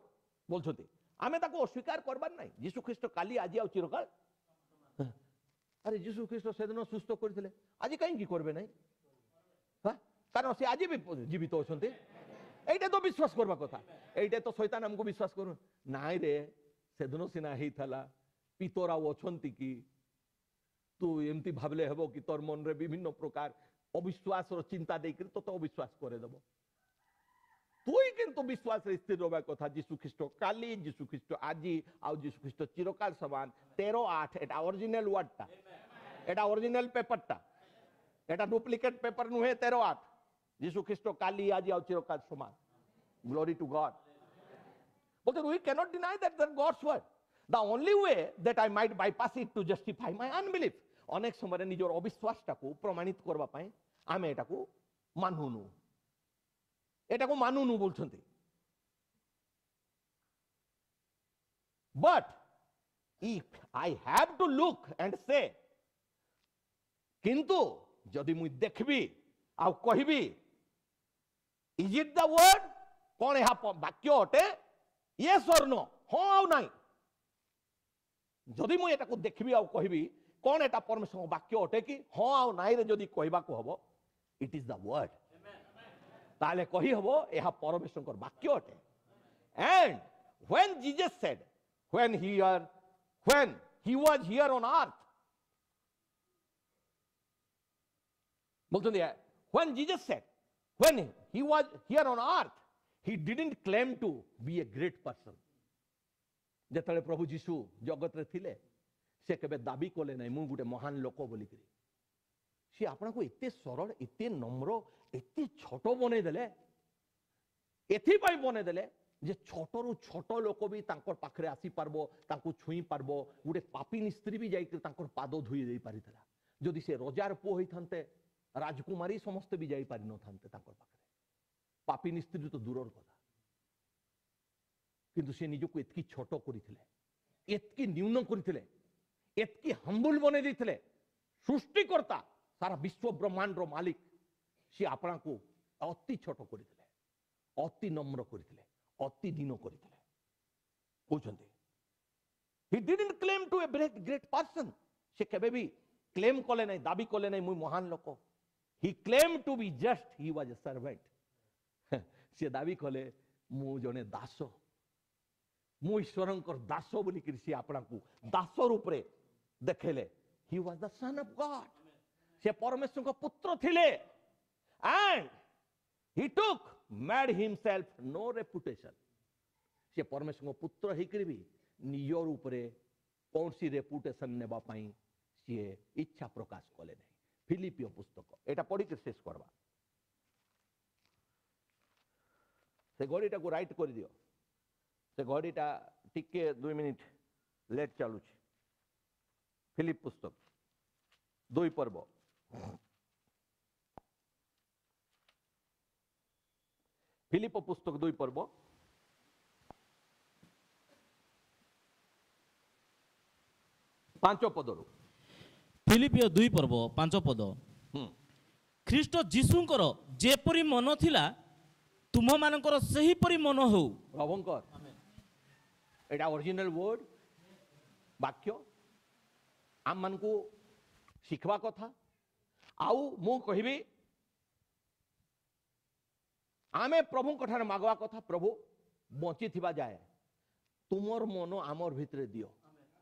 बोलछोती आमे ताको अस्वीकार करबार नाही यीशु ख्रीष्ट काली आज आ चिरकाल अरे यीशु ख्रीष्ट सेदिन सुस्थ करथिले आज काई की करबे नाही हां कारण से आज भी जीवित होछंती एइटे तो विश्वास करबा कथा एइटे तो शैतान हमको विश्वास करू नाही रे सेदिन सिना हेई थला पितोरा ओछंती की तू एमती भाबले हेबो कि तोर मन रे विभिन्न प्रकार अविश्वास रो चिंता देकर तो अविश्वास करे देबो तुई किंतु विश्वास रे स्थिर रहबा कथा यीशु ख्रीष्ट काली यीशु ख्रीष्ट आजी आ यीशु ख्रीष्ट चिरकाल समान 13:8 एटा ओरिजिनल वर्डटा एटा ओरिजिनल पेपरटा एटा डुप्लिकेट पेपर नुहे 13:8 यीशु ख्रीष्ट काली आजी आ चिरकाल समान glory to God but we cannot deny that the God's word the only way that I might bypass it to justify my unbelief अनेक समय निजर अविश्वासटाको प्रमाणित करबा पई आमे एटाको मानुनु एटाको मानुनु बोलछन्ती but if I have to look and say किंतु जदि मुई देखबी आ कहबी is it the word कोन एहा वाक्य अटे yes or no हां आ नाही जदि मुई एटाको देखबी आ कहबी कोन एटा परमेश्वर वाक्य अटे कि हां आ नाही रे जदि कहबा को हबो it is the word ताले कही हबो एहा परमेश्वर वाक्य अटे and when Jesus said when he was here on earth बोलते when Jesus said when he was here on earth he didn't claim to be a great person जेतले प्रभु यीशु जगत रे थिले से केबे दाबी कोले नै मु गुटे महान लोक बोली करी से आपना को इते सरल इते नम्र इते छोट बने देले एथि पई बने देले जे छोटरू छोट लोक भी तांकर पाखरे आसी पारबो तांको छुई पारबो गुटे पापी स्त्री भी जाई तांकर पाद धुई देई पारितला जदि से रजार पो होई थांते राजकुमारी समस्त भी जाई पारि न थांते तांकर पाखरे पापी स्त्री तो दूरर कथा किंतु से निजको एतकी छोट करिथिले एतकी न्यून करिथिले एतकी हम्बुल बने दिथिले सृष्टिकर्ता सारा विश्व ब्रह्मांड रो मालिक से आपना को अति छोट करिथिले अति नम्र करिथिले अति दीन करिथिले कहउछन्ते he didn't claim to a great person से केबे भी क्लेम कले नै दाबी कले नै मुई महान लोक he claimed to be just he was a servant से दाबी कले मु जने दास मु ईश्वरंकर दास बोली कि से आपना को दास रूप रे देखेले he was the son of God से परमेश्वर का पुत्र थिले and he made himself no reputation से परमेश्वर का पुत्र ही करी भी निजर ऊपरे कौन सी रेपुटेशन नेबा पाई से इच्छा प्रकाश कले नहीं फिलिपियो पुस्तक एटा पढ़ी के शेष करबा से घड़ीटा को राइट कर दियो से घड़ीटा टिके 2 मिनिट लेट चालू छी फिलिप पुस्तक 2 पर्व फिलिप पुस्तक 2 पर्व 5 पदरु फिलिपियो 2 पर्व 5 पद ख्रीष्ट जीशुंकर जेपरी मन थिला तुम मानकर सही परी मन हो प्रभुंकर एटा ओरिजिनल वर्ड वाक्य आम मान को शिखवा कथा आउ मु कहबी आमे प्रभु कठार मागवा कथा प्रभु बंची थिबा जाए तुमर मन आमर भितरे दियो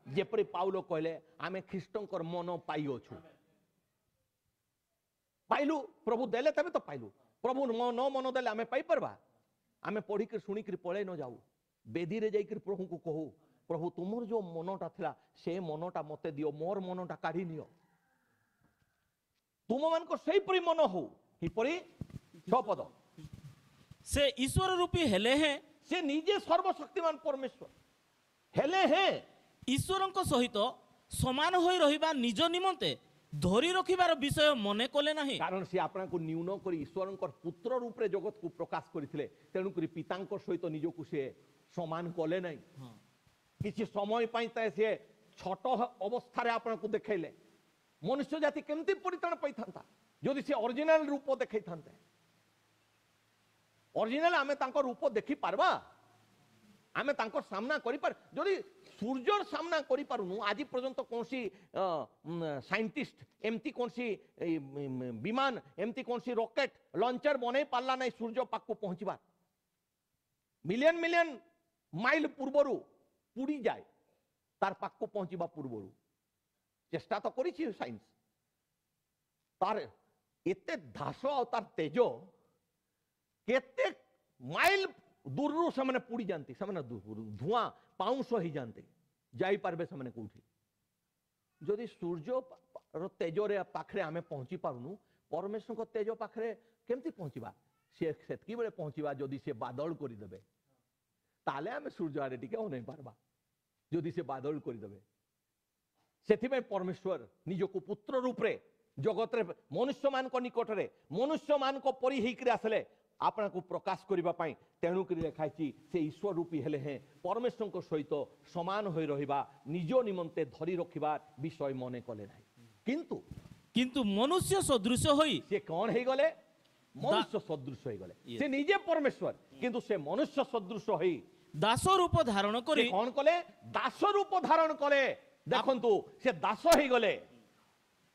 जेपरी पाउलो कहले आमे ख्रीष्टंकर मन पाई अछु पाइलु प्रभु देले तबे तो पाइलु प्रभु न मन देले आमे पाई परबा आमे पढ़ी के सुनी के पळे न जाऊ बेदी रे जाई के प्रभु को कहू प्रभु तुमर जो मनटा थिला से मनटा मते दियो मोर मनटा काढी नियो तुम मान को सही परी मन हो ही परी 6 पद से ईश्वर रूपी हेले हैं से निजे सर्वशक्तिमान परमेश्वर हेले हैं ईश्वरଙ୍କ सहित समान होई रहिबा निज निमंते धरी रखिबार विषय मने कले नाही कारण से आपना को न्यून करी ईश्वरंकर पुत्र रूप रे जगत को प्रकाश करिथिले तेनु करी पितांकर सहित निजको से समान कले नाही किछि समय पई त से छोट अवस्था रे आपना को देखैले मनुष्य जाति केमती परित्राण पाई थांता जदि से ओरिजिनल रूप देखै थांते ओरिजिनल आमे तांकर रूप देखि पारबा आमे तांकर सामना करि पार जदि सूर्यर सामना करि पारुनु आज पर्यंत कोनसी साइंटिस्ट एमती कोनसी विमान एमती कोनसी रॉकेट लॉन्चर बनै पारला नै सूर्य पाक को पहुंचबा मिलियन मिलियन माइल पूर्वरु पुड़ी जाए तार पाक को पहुंचबा पूर्वरु চেষ্টা তো করেছি সাইন্স তার এতে ধাস আর তার তেজ কেতে মাইল দূরରୁ ସେମାନେ পুড়ি যাতে ସେମାନେ ধୂଆଁ ପାଉଁଶ ହେଇଯାନ୍ତି ଯାଇପାରିବେ ସେମାନେ କୋଉଠି ଯଦି ସୂର୍ଯ୍ୟର ତେଜରେ ପାଖରେ ଆମେ ପହଞ୍ଚି ପାରୁନୁ ପରମେଶ୍ୱରଙ୍କ ତେଜ ପାଖରେ କେମିତି ପହଞ୍ଚିବା ସେ ସେତିକି ବେଳେ ପହଞ୍ଚିବା ଯଦି ସେ ବାଦଲ କରିଦେବେ ତାହେଲେ ଆମେ ସୂର୍ଯ୍ୟ ଆଡେ ଟିକେ ଅନେଇ ପାରବା ଯଦି ସେ ବାଦଲ କରିଦେବେ ସେଥିପାଇଁ ପରମେଶ୍ୱର ନିଜକୁ ପୁତ୍ର ରୂପରେ ଜଗତରେ ମନୁଷ୍ୟମାନଙ୍କ ନିକଟରେ ମନୁଷ୍ୟମାନଙ୍କ ପରି ହେଇକରି ଆସିଲେ आपको प्रकाश करने तेणुक लिखाई से ईश्वर रूपी हेले हैं परमेश्वर सहित समान हो रहा निज निमंते धरी रखा विषय मन कले ना किंतु मनुष्य सदृश होई से कौन हो गले मनुष्य सदृश हो गले से निजे परमेश्वर किंतु से मनुष्य सदृश होई दास रूप धारण करी कौन कले दास रूप धारण कले देखंतु से दास हो गले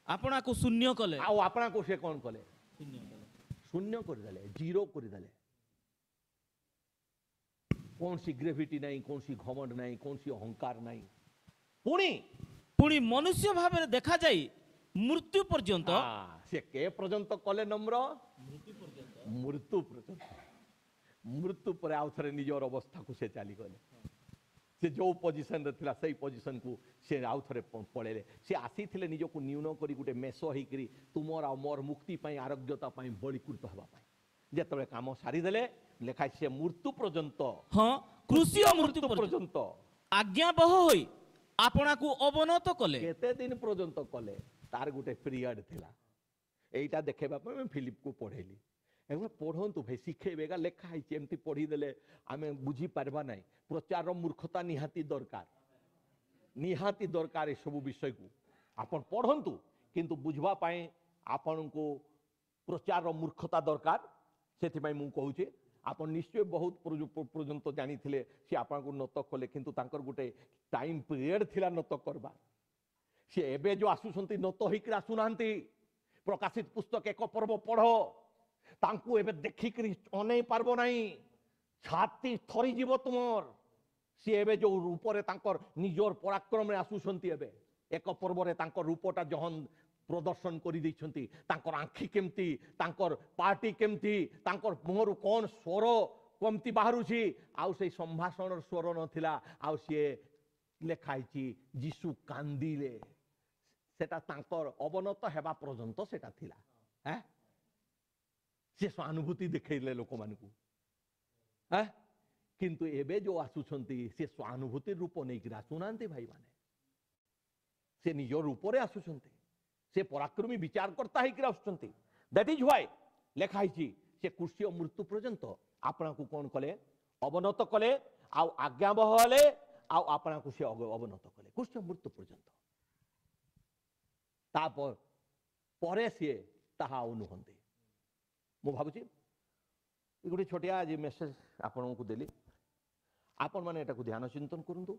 आपना को शून्य कले आपना को से कौन कले शून्य करदेले जीरो करदेले कौन सी ग्रेविटी नहीं कौन सी घमंड नहीं कौन सी अहंकार नहीं पुणी पुणी मनुष्य भाव में देखा जाए मृत्यु पर्यंत से के पर्यंत कले नम्र मृत्यु पर्यंत मृत्यु पर आउ थे निजर अवस्था को से चली गले से जो पोजिशन थिला से पोजिशन को से आउ थे पड़ेले से आसी थे निज को न्यून करी गोटे मेष होकरी तुमर आ मोर मुक्ति आरोग्यता बलिकृत हवा जिते काम सारीदे लेखाई से मृत्यु पर्यंत हाँ कृषि मृत्यु पर्यंत आज्ञाबह होई आपना को अवनत कले केते दिन पर्यंत कले तार गोटे पीरियड थिला एटा देखेबा मैं फिलिप को पढ़ेली पढ़ंतु भाई शिखेगा लेखाई एमती पढ़ीदे आम बुझी पार्बा ना प्रचार मूर्खता निहाती दरकार ये सब विषय को आपन पढ़ंतु किंतु बुझवाई आपण को प्रचार मूर्खता दरकार से मु कहूँ आपन निश्चय बहुत पर्यंत जानी सी आपन को नत कले किंतु तांकर गोटे टाइम पीरियड थिला नत करबा सी एबे जो आसुसंती नत होइक आसुना प्रकाशित पुस्तक एक पर्व पढ़ तांकु एबे देखिकरी अनै पारबो नाही छाती थरी जीव तुमर सी एबे जो रूप रे तांकर निजर पराक्रम रे आसुसंती एबे एक पर्व रे तांकर रूपटा जहन प्रदर्शन करि दैछंती तांकर आंखी केमती तांकर पार्टी केमती तांकर मुहरु कोन स्वर केमती बाहरुची आउ से संभाषण स्वर नथिला आउ से लेखाइची जीसु कांदिले सेटा तांकर अवनत हेबा पर्यंत सेटा थिला हैं से सहानुभूति देखले लोक मानकू हैं किंतु एबे जो आसुछंती से सहानुभूति रूप नहीं आसुनांती भाई माने से निज रूप रे आसुछंती से पराक्रमी विचार करता है कि आसुछंती दैट इज व्हाई लेखाई से कुर्सी मृत्यु पर्यंत आपना को कौन कले अवनत कले आउ आज्ञाबह हेले आउ आपना को से अवनत कले कुर्सी मृत्यु पर्यंत तापर परे से ताहा अनुहंती मु भावुची गोटे छोटिया आज मेसेज आपण को देली आपण माने एटा को ध्यान चिंतन करंतु